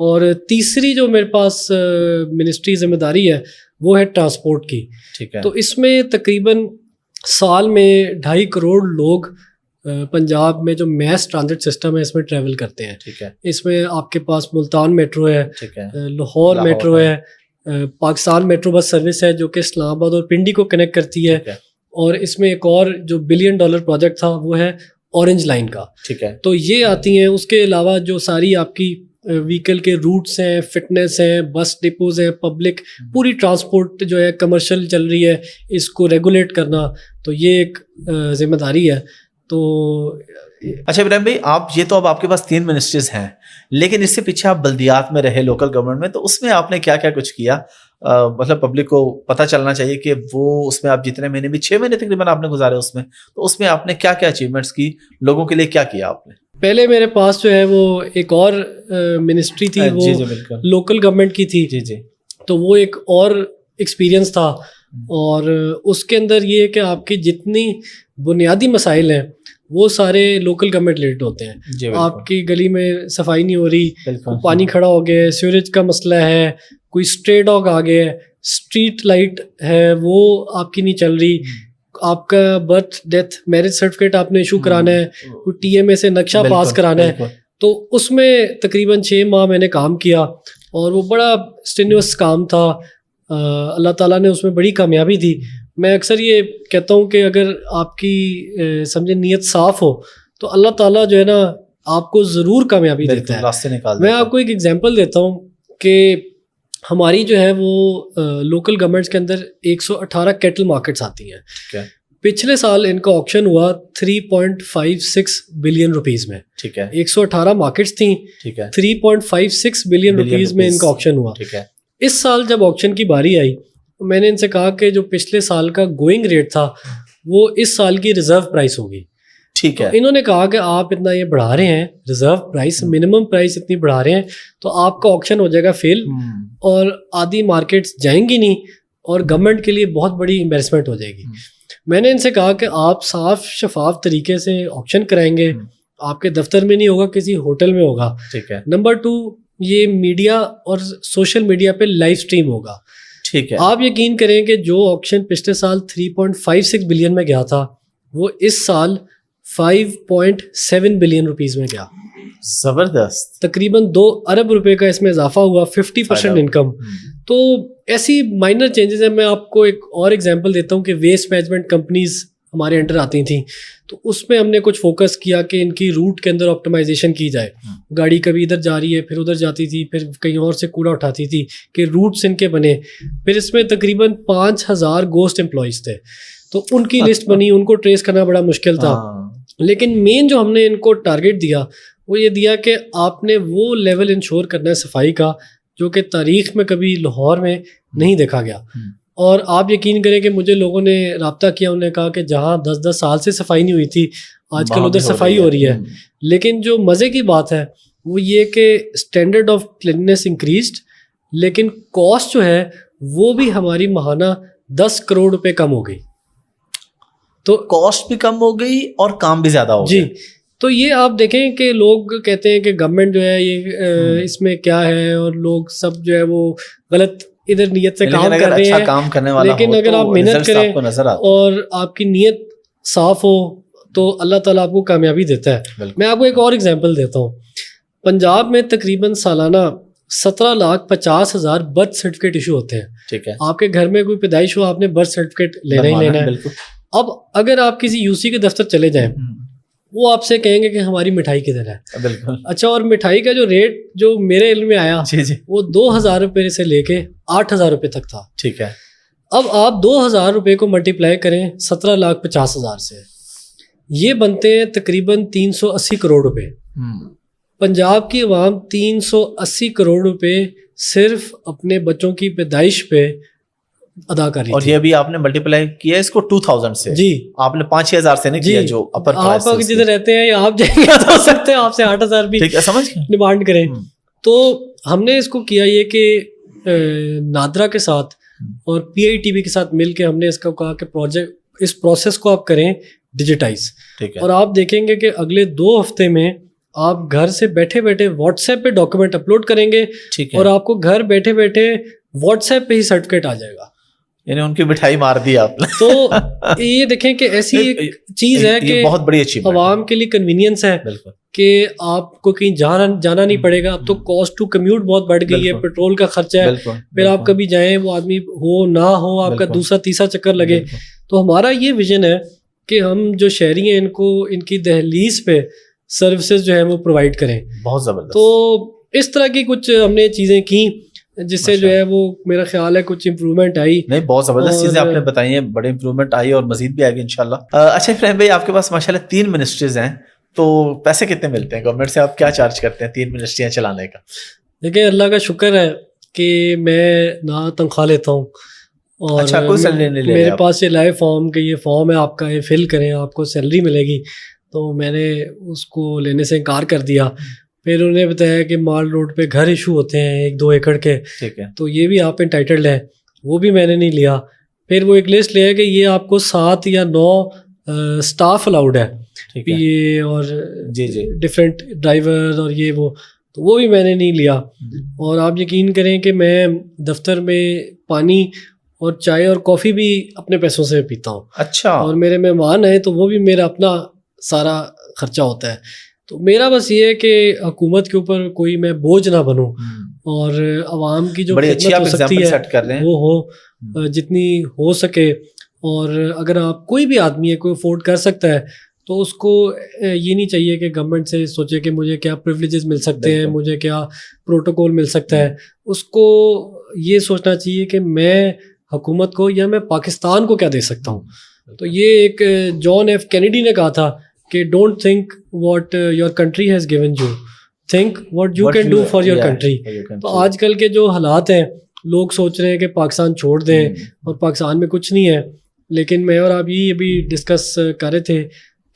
اور تیسری جو میرے پاس منسٹری ذمہ داری ہے وہ ہے ٹرانسپورٹ کی. ٹھیک ہے. تو اس میں تقریباً سال میں 2.5 کروڑ لوگ پنجاب میں جو میس ٹرانزٹ سسٹم ہے اس میں ٹریول کرتے ہیں. ٹھیک ہے. اس میں آپ کے پاس ملتان میٹرو ہے, ٹھیک ہے, لاہور میٹرو ہے, پاکستان میٹرو بس سروس ہے جو کہ اسلام آباد اور پنڈی کو کنیکٹ کرتی ہے, اور اس میں ایک اور جو $1 بلین پروجیکٹ تھا وہ ہے اورنج لائن کا. ٹھیک ہے. تو یہ آتی ہیں. اس کے علاوہ جو ساری آپ کی وہیکل کے روٹس ہیں, فٹنس ہیں, بس ڈپوز ہیں, پبلک پوری ٹرانسپورٹ جو ہے کمرشل چل رہی ہے, اس کو ریگولیٹ کرنا, تو یہ ایک ذمہ داری ہے. تو اچھا ابراہیم بھائی, یہ تو اب آپ کے پاس 3 منسٹریز ہیں, لیکن اس سے پیچھے آپ بلدیات میں رہے, لوکل گورنمنٹ میں, تو اس میں آپ نے کیا کیا کچھ کیا؟ مطلب پبلک کو پتہ چلنا چاہیے کہ وہ اس میں آپ جتنے مہینے بھی 6 مہینے تقریباً آپ نے گزارے اس میں, تو اس میں آپ نے کیا کیا اچیومنٹس کی, لوگوں کے لیے کیا کیا آپ نے؟ پہلے میرے پاس جو ہے وہ ایک اور منسٹری تھی, وہ لوکل گورنمنٹ کی تھی. جی جی. تو وہ ایک اور ایکسپیرینس تھا, اور اس کے اندر یہ ہے کہ آپ کی جتنی بنیادی مسائل ہیں وہ سارے لوکل گورنمنٹ ریلیٹڈ ہوتے ہیں. آپ کی گلی میں صفائی نہیں ہو رہی, پانی کھڑا ہو گیا ہے, سیوریج کا مسئلہ ہے, کوئی اسٹرے ڈاگ آ گیا ہے, اسٹریٹ لائٹ ہے وہ آپ کی نہیں چل رہی, آپ کا برتھ ڈیتھ میرج سرٹیفکیٹ آپ نے ایشو کرانا ہے, کوئی ٹی ایم اے سے نقشہ پاس کرانا ہے. تو اس میں تقریباً 6 ماہ میں نے کام کیا, اور وہ بڑا اسٹینیوس کام تھا. اللہ تعالیٰ نے اس میں بڑی کامیابی دی. میں اکثر یہ کہتا ہوں کہ اگر آپ کی سمجھے نیت صاف ہو تو اللہ تعالیٰ جو ہے نا آپ کو ضرور کامیابی دیتا ہے, راستے نکال. میں آپ کو ایک ایگزامپل دیتا ہوں کہ ہماری جو ہے وہ لوکل گورنمنٹس کے اندر 118 کیٹل مارکیٹس آتی ہیں. پچھلے سال ان کا آکشن ہوا 3.56 بلین روپیز میں. ٹھیک ہے. 118 مارکیٹس تھیں. ٹھیک ہے. 3.56 بلین روپیز میں ان کا آکشن ہوا. ٹھیک ہے. اس سال جب آکشن کی باری آئی میں نے ان سے کہا کہ جو پچھلے سال کا گوئنگ ریٹ تھا وہ اس سال کی ریزرو پرائس ہوگی. ٹھیک ہے. انہوں نے کہا کہ آپ اتنا یہ بڑھا رہے ہیں, ریزرو پرائس منیمم پرائس اتنی بڑھا رہے ہیں, تو آپ کا آکشن ہو جائے گا فیل, اور آدھی مارکیٹس جائیں گی نہیں, اور گورنمنٹ کے لیے بہت بڑی امبیرسمنٹ ہو جائے گی. میں نے ان سے کہا کہ آپ صاف شفاف طریقے سے آکشن کرائیں گے, آپ کے دفتر میں نہیں ہوگا, کسی ہوٹل میں ہوگا. ٹھیک ہے. نمبر 2, یہ میڈیا اور سوشل میڈیا پہ لائیو اسٹریم ہوگا. ٹھیک ہے. آپ یقین کریں کہ جو آکشن پچھلے سال 3.56 بلین میں گیا تھا وہ اس سال 5.7 بلین روپیز میں گیا. زبردست. تقریباً 2 ارب روپے کا اس میں اضافہ ہوا, 50% انکم. تو ایسی مائنر چینجز ہیں. میں آپ کو ایک اور ایگزامپل دیتا ہوں کہ ویسٹ مینجمنٹ کمپنیز ہمارے انڈر آتی تھیں, تو اس میں ہم نے کچھ فوکس کیا کہ ان کی روٹ کے اندر آپٹیمائزیشن کی جائے. گاڑی کبھی ادھر جا رہی ہے, پھر ادھر جاتی تھی, پھر کہیں اور سے کوڑا اٹھاتی تھی, کہ روٹس ان کے بنے. پھر اس میں تقریباً 5000 گوسٹ امپلائیز تھے, تو ان کی لسٹ بنی, ان کو ٹریس کرنا بڑا مشکل تھا. لیکن مین جو ہم نے ان کو ٹارگیٹ دیا وہ یہ دیا کہ آپ نے وہ لیول انشور کرنا ہے صفائی کا جو کہ تاریخ میں کبھی لاہور میں نہیں دیکھا گیا. اور آپ یقین کریں کہ مجھے لوگوں نے رابطہ کیا, انہوں نے کہا کہ جہاں 10 سال سے صفائی نہیں ہوئی تھی آج کل ادھر صفائی ہو رہی ہے. لیکن جو مزے کی بات ہے وہ یہ کہ اسٹینڈرڈ آف کلیننس انکریزڈ, لیکن کاسٹ جو ہے وہ بھی ہماری ماہانہ 10 کروڑ روپے کم ہو گئی. تو کاسٹ بھی کم ہو گئی اور کام بھی زیادہ ہو گیا. جی. تو یہ آپ دیکھیں کہ لوگ کہتے ہیں کہ گورنمنٹ جو ہے یہ اس میں کیا ہے, اور لوگ سب جو ہے وہ غلط ادھر نیت سے کام کر رہے ہیں. لیکن اگر آپ محنت کریں اور آپ کی نیت صاف ہو تو اللہ تعالیٰ آپ کو کامیابی دیتا ہے. میں آپ کو ایک اور ایگزامپل دیتا ہوں. پنجاب میں تقریباً سالانہ 17,50,000 برتھ سرٹیفکیٹ ایشو ہوتے ہیں. ٹھیک ہے. آپ کے گھر میں کوئی پیدائش ہو, آپ نے برتھ سرٹیفکیٹ لینا ہی لینا ہے. اب اگر آپ کسی یو سی کے دفتر چلے جائیں, وہ آپ سے کہیں گے کہ ہماری مٹھائی کدھر ہے. بالکل. اچھا, اور مٹھائی کا جو ریٹ جو میرے علم میں آیا وہ 2,000 روپے سے لے کے 8,000 روپے تک تھا. ٹھیک ہے. اب آپ 2,000 روپے کو ملٹیپلائی کریں 17,50,000 سے, یہ بنتے ہیں تقریباً 380 کروڑ روپے. پنجاب کی عوام 380 کروڑ روپے صرف اپنے بچوں کی پیدائش پہ ادا کر رہی. اور یہ بھی آپ نے ملٹیپلائی کیا اس کو 2000 سے. جی. آپ نے 5,000 سے نہیں کیا جو اپر کلاس. آپ جدھر رہتے ہیں یا آپ جائیں گے تو ہو سکتے ہیں آپ سے 8,000 بھی ڈیمانڈ کریں. تو ہم نے اس کو کیا یہ کہ نادرا کے ساتھ اور پی آئی ٹی وی کے ساتھ مل کے ہم نے اس کو کہا کہ اس پروسیس کو آپ کریں ڈیجیٹائز. اور آپ دیکھیں گے کہ اگلے 2 ہفتے میں آپ گھر سے بیٹھے بیٹھے واٹس ایپ پہ ڈاکومنٹ اپلوڈ کریں گے اور آپ کو گھر بیٹھے بیٹھے واٹس ایپ پہ ہی سرٹیفکیٹ آ جائے گا. یعنی ان کی مٹھائی مار دی آپ نے. تو یہ دیکھیں کہ ایسی ایک چیز ہے کہ بہت بڑی اچیومنٹ عوام کے لیے کنوینئنس ہے کہ آپ کو کہیں جانا نہیں پڑے گا. اب تو کاسٹ ٹو کمیوٹ بہت بڑھ گئی ہے, پیٹرول کا خرچہ ہے, پھر آپ کبھی جائیں وہ آدمی ہو نہ ہو, آپ کا دوسرا تیسرا چکر لگے. تو ہمارا یہ ویژن ہے کہ ہم جو شہری ہیں ان کو ان کی دہلیز پہ سروسز جو ہے وہ پرووائڈ کریں. بہت زبردست. تو اس طرح کی کچھ ہم نے چیزیں کی جس سے جو ہے وہ میرا خیال ہے کچھ امپروومنٹ آئی. نہیں, بہت زبردست چیزیں آپ نے بتائی ہیں, بڑے امپروومنٹ آئی اور مزید بھی آئے گی انشاءاللہ. اچھا ابراہیم بھائی, آپ کے پاس ماشاءاللہ 3 منسٹریز ہیں, تو پیسے کتنے ملتے ہیں گورنمنٹ سے, آپ کیا چارج کرتے ہیں 3 منسٹریاں چلانے کا؟ دیکھیں اللہ کا شکر ہے کہ میں نہ تنخواہ لیتا ہوں, اور اچھا, کوئی سیلری نہیں لے رہے میرے پاس یہ لائے فارم کہ یہ فارم ہے آپ کا, یہ فل کریں آپ کو سیلری ملے گی. تو میں نے اس کو لینے سے انکار کر دیا. پھر انہوں نے بتایا کہ مال روڈ پہ گھر ایشو ہوتے ہیں 1-2 ایکڑ کے, تو یہ بھی آپ انٹائٹلڈ ہیں, وہ بھی میں نے نہیں لیا. پھر وہ ایک لسٹ لیا کہ یہ آپ کو 7 یا 9 اسٹاف الاؤڈ ہے, پی اے اور ڈفرینٹ ڈرائیور اور یہ وہ, تو وہ بھی میں نے نہیں لیا. اور آپ یقین کریں کہ میں دفتر میں پانی اور چائے اور کافی بھی اپنے پیسوں سے پیتا ہوں. اچھا. اور میرے مہمان ہیں تو وہ بھی میرا اپنا سارا خرچہ ہوتا ہے. تو میرا بس یہ ہے کہ حکومت کے اوپر کوئی میں بوجھ نہ بنوں, اور عوام کی جو خدمت ہو سکتی ہے وہ ہو جتنی ہو سکے. اور اگر آپ کوئی بھی آدمی ہے کوئی افورڈ کر سکتا ہے تو اس کو یہ نہیں چاہیے کہ گورنمنٹ سے سوچے کہ مجھے کیا پریویلیجز مل سکتے ہیں, مجھے کیا پروٹوکول مل سکتا ہے. اس کو یہ سوچنا چاہیے کہ میں حکومت کو یا میں پاکستان کو کیا دے سکتا ہوں. تو یہ ایک جان ایف کینیڈی نے کہا تھا کہ don't think what your country has given you, think what you can do for your country. تو آج کل کے جو حالات ہیں لوگ سوچ رہے ہیں کہ پاکستان چھوڑ دیں اور پاکستان میں کچھ نہیں ہے, لیکن میں اور آپ یہ ابھی ڈسکس کر رہے تھے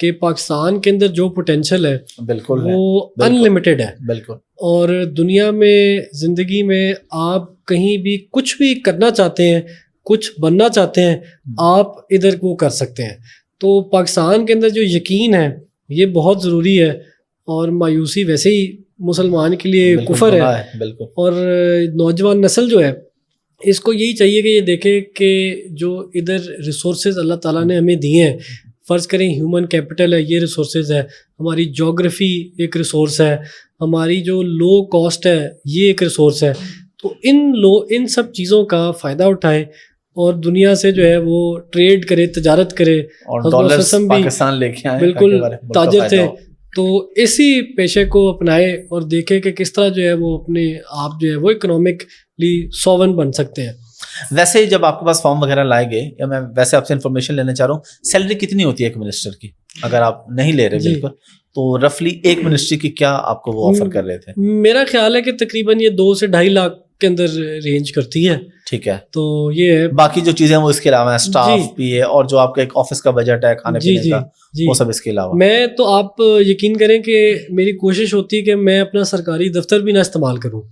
کہ پاکستان کے اندر جو پوٹینشیل ہے بالکل وہ ان لمیٹیڈ ہے. بالکل. اور دنیا میں زندگی میں آپ کہیں بھی کچھ بھی کرنا چاہتے ہیں, کچھ بننا چاہتے ہیں, آپ ادھر وہ کر سکتے ہیں. تو پاکستان کے اندر جو یقین ہے یہ بہت ضروری ہے, اور مایوسی ویسے ہی مسلمان کے لیے کفر ہے. بالکل. اور نوجوان نسل جو ہے اس کو یہی چاہیے کہ یہ دیکھے کہ جو ادھر ریسورسز اللہ تعالیٰ نے ہمیں دیے ہیں, فرض کریں ہیومن کیپٹل ہے, یہ ریسورسز ہے, ہماری جغرافی ایک ریسورس ہے, ہماری جو لو کاسٹ ہے یہ ایک ریسورس ہے. تو ان سب چیزوں کا فائدہ اٹھائے اور دنیا سے جو ہے وہ ٹریڈ کرے, تجارت کرے. اور ڈالرز پاکستان لے کے آئے, بالکل تاجر تھے, تو اسی پیشے کو اپنائے اور دیکھے کہ کس طرح جو ہے وہ اپنے آپ جو ہے وہ اکنامکلی سوون بن سکتے ہیں. ویسے جب آپ کے پاس فارم وغیرہ لائے گئے, یا میں ویسے آپ سے انفارمیشن لینا چاہ رہا ہوں, سیلری کتنی ہوتی ہے ایک منسٹر کی اگر آپ نہیں لے رہے بالکل, تو رفلی ایک منسٹری کی کیا آپ کو وہ آفر کر رہے تھے؟ میرا خیال ہے کہ تقریباً یہ 2 سے 2.5 لاکھ کے اندر رینج کرتی ہے. ٹھیک ہے. تو یہ ہے, باقی جو چیزیں وہ اس کے علاوہ اسٹاف پی اے اور جو آپ کا ایک آفس کا بجٹ ہے کھانے پینے کا, وہ سب اس کے علاوہ. میں تو آپ یقین کریں کہ میری کوشش ہوتی ہے کہ میں اپنا سرکاری دفتر بھی نہ استعمال کروں.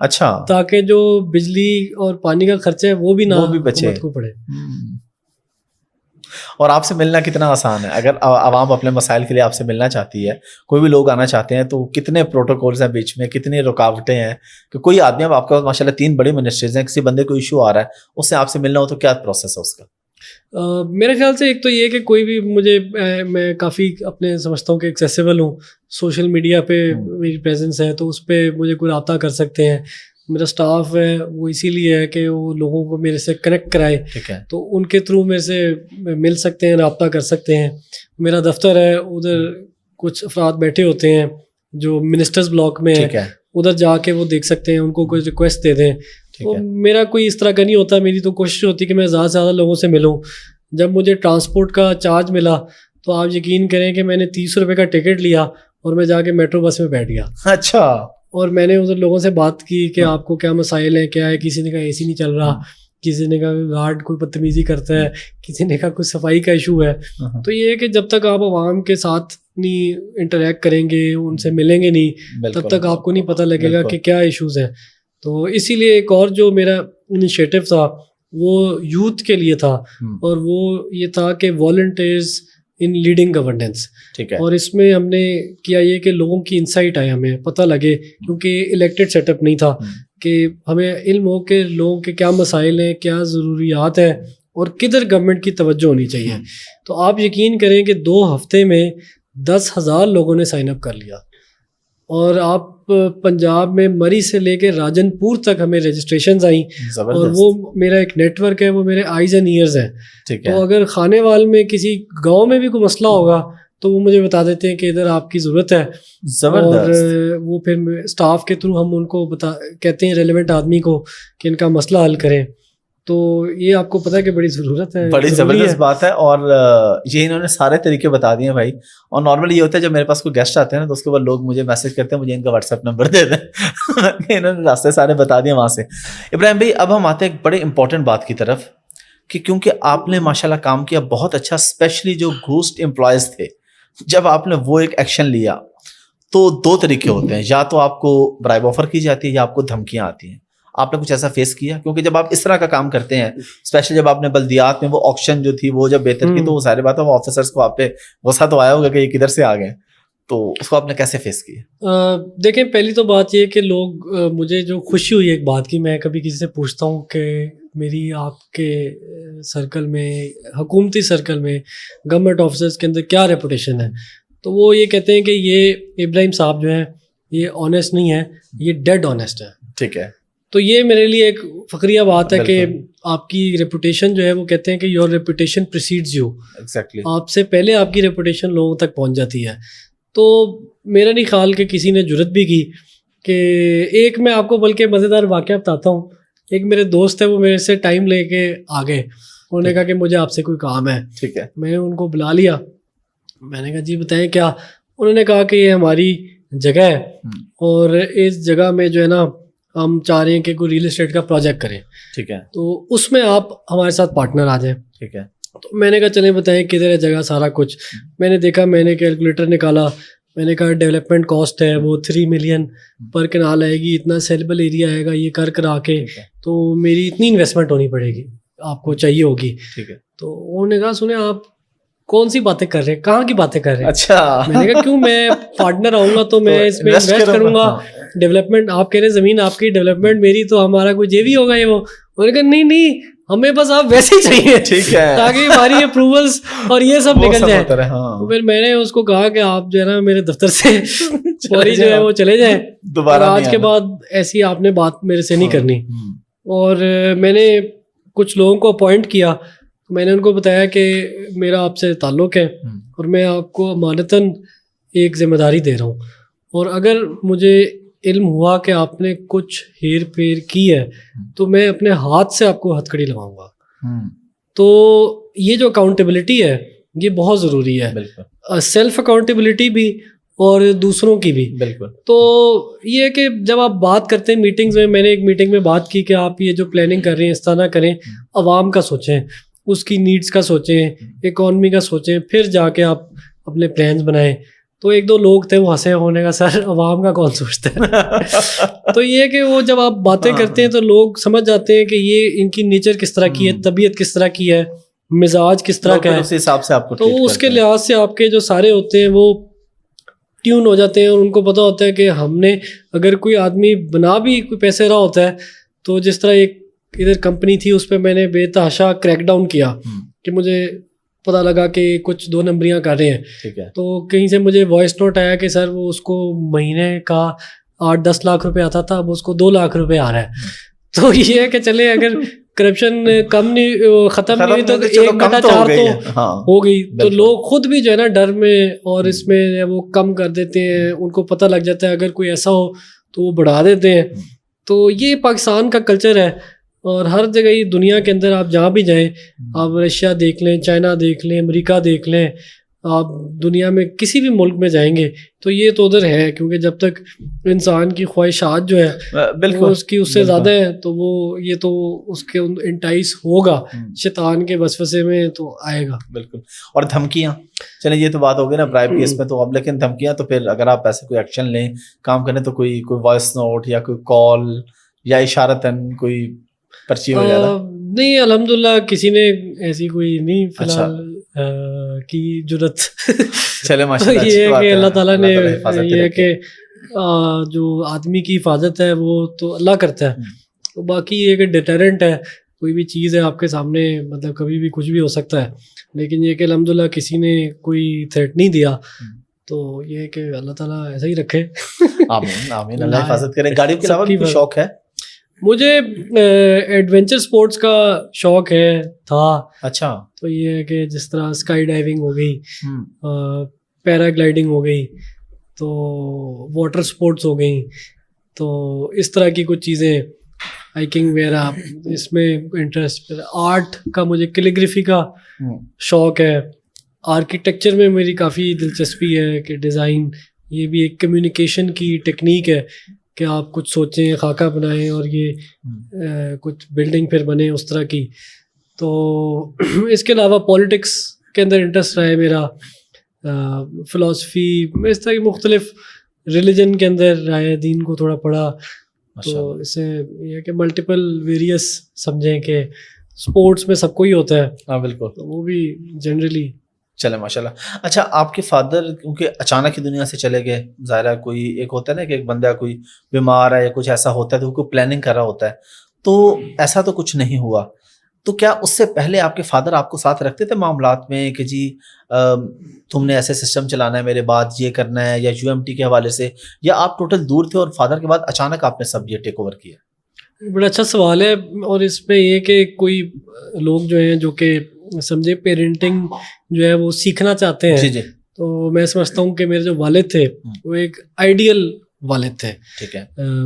اچھا. تاکہ جو بجلی اور پانی کا خرچہ ہے وہ بھی نہ بچے کو پڑے. اور آپ سے ملنا کتنا آسان ہے؟ اگر عوام اپنے مسائل کے لیے آپ سے ملنا چاہتی ہے, کوئی بھی لوگ آنا چاہتے ہیں, تو کتنے پروٹوکولز ہیں بیچ میں, کتنی رکاوٹیں ہیں کہ کوئی آدمی, اب آپ کے پاس ماشاءاللہ 3 بڑی منسٹریز ہیں, کسی بندے کو ایشو آ رہا ہے, اس سے آپ سے ملنا ہو تو کیا پروسیس ہے اس کا؟ میرے خیال سے ایک تو یہ کہ کوئی بھی مجھے, میں کافی اپنے سمجھتا ہوں کہ ایکسیسیبل ہوں, سوشل میڈیا پہ میری پریزنس ہے, تو اس پہ مجھے کوئی رابطہ کر سکتے ہیں. میرا اسٹاف ہے وہ اسی لیے ہے کہ وہ لوگوں کو میرے سے کنیکٹ کرائے, تو ان کے تھرو میرے سے مل سکتے ہیں, رابطہ کر سکتے ہیں. میرا دفتر ہے, ادھر کچھ افراد بیٹھے ہوتے ہیں جو منسٹرز بلاک میں ہیں, ادھر جا کے وہ دیکھ سکتے ہیں, ان کو کوئی ریکویسٹ دے دیں. تو میرا کوئی اس طرح کا نہیں ہوتا, میری تو کوشش ہوتی ہے کہ میں زیادہ سے زیادہ لوگوں سے ملوں. جب مجھے ٹرانسپورٹ کا چارج ملا تو آپ یقین کریں کہ میں نے 30 روپے کا ٹکٹ لیا اور میں جا کے میٹرو بس میں بیٹھ گیا. اچھا. اور میں نے ادھر لوگوں سے بات کی کہ آپ کو کیا مسائل ہیں, کیا ہے. کسی نے کہا اے سی نہیں چل رہا, کسی نے کہا گارڈ کوئی بدتمیزی کرتا ہے, کسی نے کہا کوئی صفائی کا ایشو ہے. تو یہ ہے کہ جب تک آپ عوام کے ساتھ نہیں انٹریکٹ کریں گے, ان سے ملیں گے نہیں, تب تک آپ کو نہیں پتہ لگے گا کہ کیا ایشوز ہیں. تو اسی لیے ایک اور جو میرا انیشیٹو تھا وہ یوتھ کے لیے تھا, اور وہ یہ تھا کہ والنٹیئرز ان لیڈنگ گورننس. ٹھیک ہے. اور اس میں ہم نے کیا یہ کہ لوگوں کی انسائٹ آئے, ہمیں پتہ لگے, کیونکہ الیکٹڈ سیٹ اپ نہیں تھا, کہ ہمیں علم ہو کہ لوگوں کے کیا مسائل ہیں, کیا ضروریات ہیں, اور کدھر گورنمنٹ کی توجہ ہونی چاہیے. تو آپ یقین کریں کہ 2 ہفتے میں 10,000 لوگوں نے سائن اپ کر لیا. اور آپ پنجاب میں مری سے لے کے راجن پور تک ہمیں رجسٹریشنز آئیں, اور وہ میرا ایک نیٹ ورک ہے, وہ میرے آئیز اینڈ ایئرز ہیں. تو اگر خانے وال میں کسی گاؤں میں بھی کوئی مسئلہ ہوگا تو وہ مجھے بتا دیتے ہیں کہ ادھر آپ کی ضرورت ہے. اور وہ پھر اسٹاف کے تھرو ہم ان کو کہتے ہیں ریلیونٹ آدمی کو کہ ان کا مسئلہ حل کریں. تو یہ آپ کو پتہ ہے کہ بڑی ضرورت ہے, بڑی زبردست بات ہے. اور یہ انہوں نے سارے طریقے بتا دیے بھائی. اور نارملی یہ ہوتا ہے جب میرے پاس کوئی گیسٹ آتے ہیں نا تو اس کے بعد لوگ مجھے میسج کرتے ہیں, مجھے ان کا واٹس ایپ نمبر دے دیں. انہوں نے راستے سارے بتا دیے وہاں سے. ابراہیم بھائی اب ہم آتے ہیں ایک بڑے امپورٹنٹ بات کی طرف, کہ کیونکہ آپ نے ماشاء اللہ کام کیا بہت اچھا, اسپیشلی جو گھوسٹ امپلائز تھے, جب آپ نے وہ ایک ایکشن لیا تو 2 طریقے ہوتے ہیں, یا تو آپ کو برائب آفر کی جاتی ہے یا آپ کو دھمکیاں آتی ہیں. آپ نے کچھ ایسا فیس کیا؟ کیونکہ جب آپ اس طرح کا کام کرتے ہیں, اسپیشلی جب آپ نے بلدیات میں وہ آکشن جو تھی وہ جب بہتر کی, تو وہ ساری بات ہے وہ آفیسرس کو آپ پہ غصہ تو آیا ہوگا کہ یہ کدھر سے آ گئے, تو اس کو آپ نے کیسے فیس کیا؟ دیکھیں پہلی تو بات یہ کہ لوگ, مجھے جو خوشی ہوئی ایک بات کی, میں کبھی کسی سے پوچھتا ہوں کہ میری آپ کے سرکل میں, حکومتی سرکل میں, گورنمنٹ آفیسرس کے اندر کیا ریپوٹیشن ہے, تو وہ یہ کہتے ہیں کہ یہ ابراہیم صاحب جو ہیں یہ آنیسٹ نہیں ہے, یہ ڈیڈ آنیسٹ ہے. ٹھیک ہے. تو یہ میرے لیے ایک فخریہ بات ہے کہ آپ کی ریپوٹیشن جو ہے, وہ کہتے ہیں کہ یور ریپوٹیشن پریسیڈز یو. ایگزیکٹلی. آپ سے پہلے آپ کی ریپوٹیشن لوگوں تک پہنچ جاتی ہے. تو میرا نہیں خیال کہ کسی نے جرت بھی کی کہ ایک میں آپ کو بلکہ مزیدار واقعہ بتاتا ہوں. ایک میرے دوست ہے, وہ میرے سے ٹائم لے کے آ گئے, انہوں نے کہا کہ مجھے آپ سے کوئی کام ہے. ٹھیک ہے. میں نے ان کو بلا لیا, میں نے کہا جی بتائیں کیا. انہوں نے کہا کہ یہ ہماری جگہ ہے اور اس جگہ میں جو ہے نا ہم چاہ رہے ہیں کہ کوئی ریل اسٹیٹ کا پروجیکٹ کریں. ٹھیک ہے. تو اس میں آپ ہمارے ساتھ پارٹنر آ جائیں. ٹھیک ہے. تو میں نے کہا چلیں بتائیں کدھر ہے جگہ, سارا کچھ میں نے دیکھا, میں نے کیلکولیٹر نکالا, میں نے کہا ڈیولپمنٹ کاسٹ ہے وہ 3 ملین پر کنال آئے گی, اتنا سیلیبل ایریا آئے گا, یہ کر آ کے تو میری اتنی انویسٹمنٹ ہونی پڑے گی, آپ کو چاہیے ہوگی. ٹھیک ہے. تو انہوں نے کہا سنیں آپ کون سی باتیں کر رہے ہیں, کہاں کی باتیں کر رہے ہیں. اچھا. میں نے کہا کیوں, میں پارٹنر آؤں گا تو میں اس میں انویسٹ کروں گا. ڈیولپمنٹ آپ کہہ رہے ہیں زمین آپ کی, ڈیولپمنٹ میری, تو ہمارا کوئی جے وی ہوگا یہ وہ. انہوں نے کہا نہیں ہمیں بس آپ ویسے ہی چاہیے. ٹھیک ہے. تاکہ ہماری اپروولس اور یہ سب نکل جائے. پھر میں نے اس کو کہا کہ آپ جو ہے نا میرے دفتر سے فوری جو ہے وہ چلے جائیں دوبارہ, آج کے بعد ایسی آپ نے بات میرے سے نہیں کرنی. اور میں نے کچھ لوگوں کو اپوائنٹ کیا, میں نے ان کو بتایا کہ میرا آپ سے تعلق ہے اور میں آپ کو امانتاً ایک ذمہ داری دے رہا ہوں, اور اگر مجھے علم ہوا کہ آپ نے کچھ ہیر پھیر کی ہے تو میں اپنے ہاتھ سے آپ کو ہتھ کڑی لگاؤں گا. تو یہ جو اکاؤنٹیبلٹی ہے یہ بہت ضروری ہے, سیلف اکاؤنٹیبلٹی بھی اور دوسروں کی بھی. بالکل. تو یہ کہ جب آپ بات کرتے ہیں میٹنگز میں نے ایک میٹنگ میں بات کی کہ آپ یہ جو پلاننگ کر رہے ہیں اس طرح نہ کریں, عوام کا سوچیں, اس کی نیڈس کا سوچیں, اکانومی کا سوچیں, پھر جا کے آپ اپنے پلانز بنائیں. تو 1-2 لوگ تھے وہ ہنسے, ہونے کا سر عوام کا کون سوچتا ہے. تو یہ کہ وہ جب آپ باتیں کرتے ہیں تو لوگ سمجھ جاتے ہیں کہ یہ ان کی نیچر کس طرح کی ہے, طبیعت کس طرح کی ہے, مزاج کس طرح کا ہے, اس حساب سے آپ کو. تو اس کے لحاظ سے آپ کے جو سارے ہوتے ہیں وہ ٹیون ہو جاتے ہیں, اور ان کو پتہ ہوتا ہے کہ ہم نے اگر کوئی آدمی بنا بھی کوئی پیسے رہا ہوتا ہے, تو جس طرح ایک ادھر کمپنی تھی اس پہ میں نے بے تحاشا کریک ڈاؤن کیا کہ مجھے پتہ لگا کہ کچھ 2 نمبریاں کر رہے ہیں. ٹھیک ہے. تو کہیں سے مجھے وائس نوٹ آیا کہ سر وہ اس کو مہینے کا 8-10 لاکھ روپے آتا تھا, اب اس کو 2 لاکھ روپے آ رہا ہے. تو یہ ہے کہ چلے اگر کرپشن کم نہیں ختم نہیں ہوئی تو 1/4 تو ہو گئی. تو لوگ خود بھی جو ہے نا ڈر میں اور اس میں وہ کم کر دیتے ہیں, ان کو پتہ لگ جاتا ہے اگر کوئی ایسا ہو تو وہ بڑھا دیتے ہیں. تو یہ پاکستان کا کلچر ہے, اور ہر جگہ ہی دنیا کے اندر آپ جہاں بھی جائیں, آپ رشیا دیکھ لیں, چائنا دیکھ لیں, امریکہ دیکھ لیں, آپ دنیا میں کسی بھی ملک میں جائیں گے تو یہ تو ادھر ہے, کیونکہ جب تک انسان کی خواہشات جو ہے بالکل اس کی اس سے زیادہ ہے تو وہ یہ تو اس کے انٹائس ہوگا شیطان کے وسوسے میں تو آئے گا. بالکل. اور دھمکیاں, چلیں یہ تو بات ہو گئی نا برائب کی اس میں, تو اب لیکن دھمکیاں تو پھر اگر آپ ایسے کوئی ایکشن لیں, کام کریں, تو کوئی وائس نوٹ یا کوئی کال یا اشارتاً کوئی پرچی وغیرہ؟ نہیں الحمدللہ کسی نے ایسی کوئی نہیں فی الحال کی جرت. چلے ماشاءاللہ یہ ہے کہ اللہ تعالیٰ نے یہ ہے کہ جو آدمی کی حفاظت ہے وہ تو اللہ کرتا ہے, تو باقی یہ کہ ڈیٹرنٹ ہے, کوئی بھی چیز ہے آپ کے سامنے, مطلب کبھی بھی کچھ بھی ہو سکتا ہے, لیکن یہ کہ الحمدللہ کسی نے کوئی تھریٹ نہیں دیا, تو یہ کہ اللہ تعالیٰ ایسا ہی رکھے. آمین آمین, اللہ حفاظت کرے. گاڑیوں کے علاوہ بھی شوق ہے؟ مجھے ایڈونچر سپورٹس کا شوق ہے تھا. اچھا. تو یہ ہے کہ جس طرح اسکائی ڈائیونگ ہو گئی, پیرا گلائڈنگ ہو گئی, تو واٹر سپورٹس ہو گئیں, تو اس طرح کی کچھ چیزیں, ہائکنگ وغیرہ, اس میں انٹرسٹ. آرٹ کا مجھے کیلیگرافی کا شوق ہے. آرکیٹیکچر میں میری کافی دلچسپی ہے کہ ڈیزائن, یہ بھی ایک کمیونیکیشن کی ٹیکنیک ہے کہ آپ کچھ سوچیں, خاکہ بنائیں اور یہ کچھ بلڈنگ پھر بنے اس طرح کی. تو اس کے علاوہ پولیٹکس کے اندر انٹرسٹ رہا ہے میرا, فلاسفی, اس طرح کی مختلف ریلیجن کے اندر رہا ہے, دین کو تھوڑا پڑھا. تو اس سے یہ کہ ملٹیپل ویریس سمجھیں کہ اسپورٹس میں سب کو ہی ہوتا ہے. ہاں بالکل, تو وہ بھی جنرلی. چلے ماشاء اللہ. اچھا, آپ کے فادر کیونکہ اچانک ہی دنیا سے چلے گئے, ظاہر ہے کوئی ایک ہوتا ہے نا کہ ایک بندہ کوئی بیمار ہے یا کچھ ایسا ہوتا ہے تو کوئی پلاننگ کر رہا ہوتا ہے, تو ایسا تو کچھ نہیں ہوا. تو کیا اس سے پہلے آپ کے فادر آپ کو ساتھ رکھتے تھے معاملات میں کہ جی تم نے ایسے سسٹم چلانا ہے, میرے بعد یہ کرنا ہے, یا UMT کے حوالے سے, یا آپ ٹوٹل دور تھے اور فادر کے بعد اچانک آپ نے سب یہ ٹیک اوور کیا؟ بڑا اچھا سوال ہے, اور اس میں یہ کہ کوئی لوگ جو ہیں جو کہ سمجھے پیرنٹنگ جو ہے وہ سیکھنا چاہتے ہیں, جی تو میں سمجھتا ہوں کہ میرے جو والد تھے وہ ایک آئیڈیل والد تھے. ٹھیک ہے.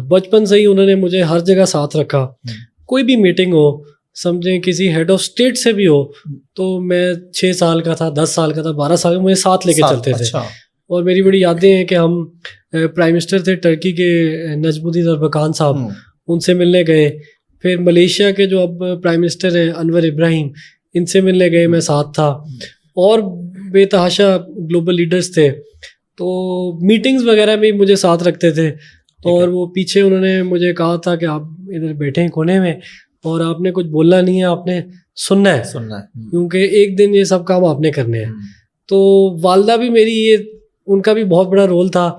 بچپن سے ہی انہوں نے مجھے ہر جگہ ساتھ رکھا. کوئی بھی میٹنگ ہو, سمجھیں کسی ہیڈ آف اسٹیٹ سے بھی ہو, تو میں 6 سال کا تھا, 10 سال کا تھا, 12 سال کا, مجھے ساتھ لے کے چلتے تھے. اور میری بڑی یادیں ہیں کہ ہم پرائم منسٹر تھے ٹرکی کے, نجم الدین اربکان صاحب, ان سے ملنے گئے. پھر ملیشیا کے جو اب پرائم منسٹر ہیں انور ابراہیم, ان سے ملنے گئے, میں ساتھ تھا. اور بے تحاشا گلوبل لیڈرز تھے, تو میٹنگز وغیرہ بھی مجھے ساتھ رکھتے تھے. اور وہ پیچھے انہوں نے مجھے کہا تھا کہ آپ ادھر بیٹھے ہیں کونے میں, اور آپ نے کچھ بولنا نہیں ہے, آپ نے سننا ہے, کیونکہ ایک دن یہ سب کام آپ نے کرنے ہیں. تو والدہ بھی میری, یہ ان کا بھی بہت بڑا رول تھا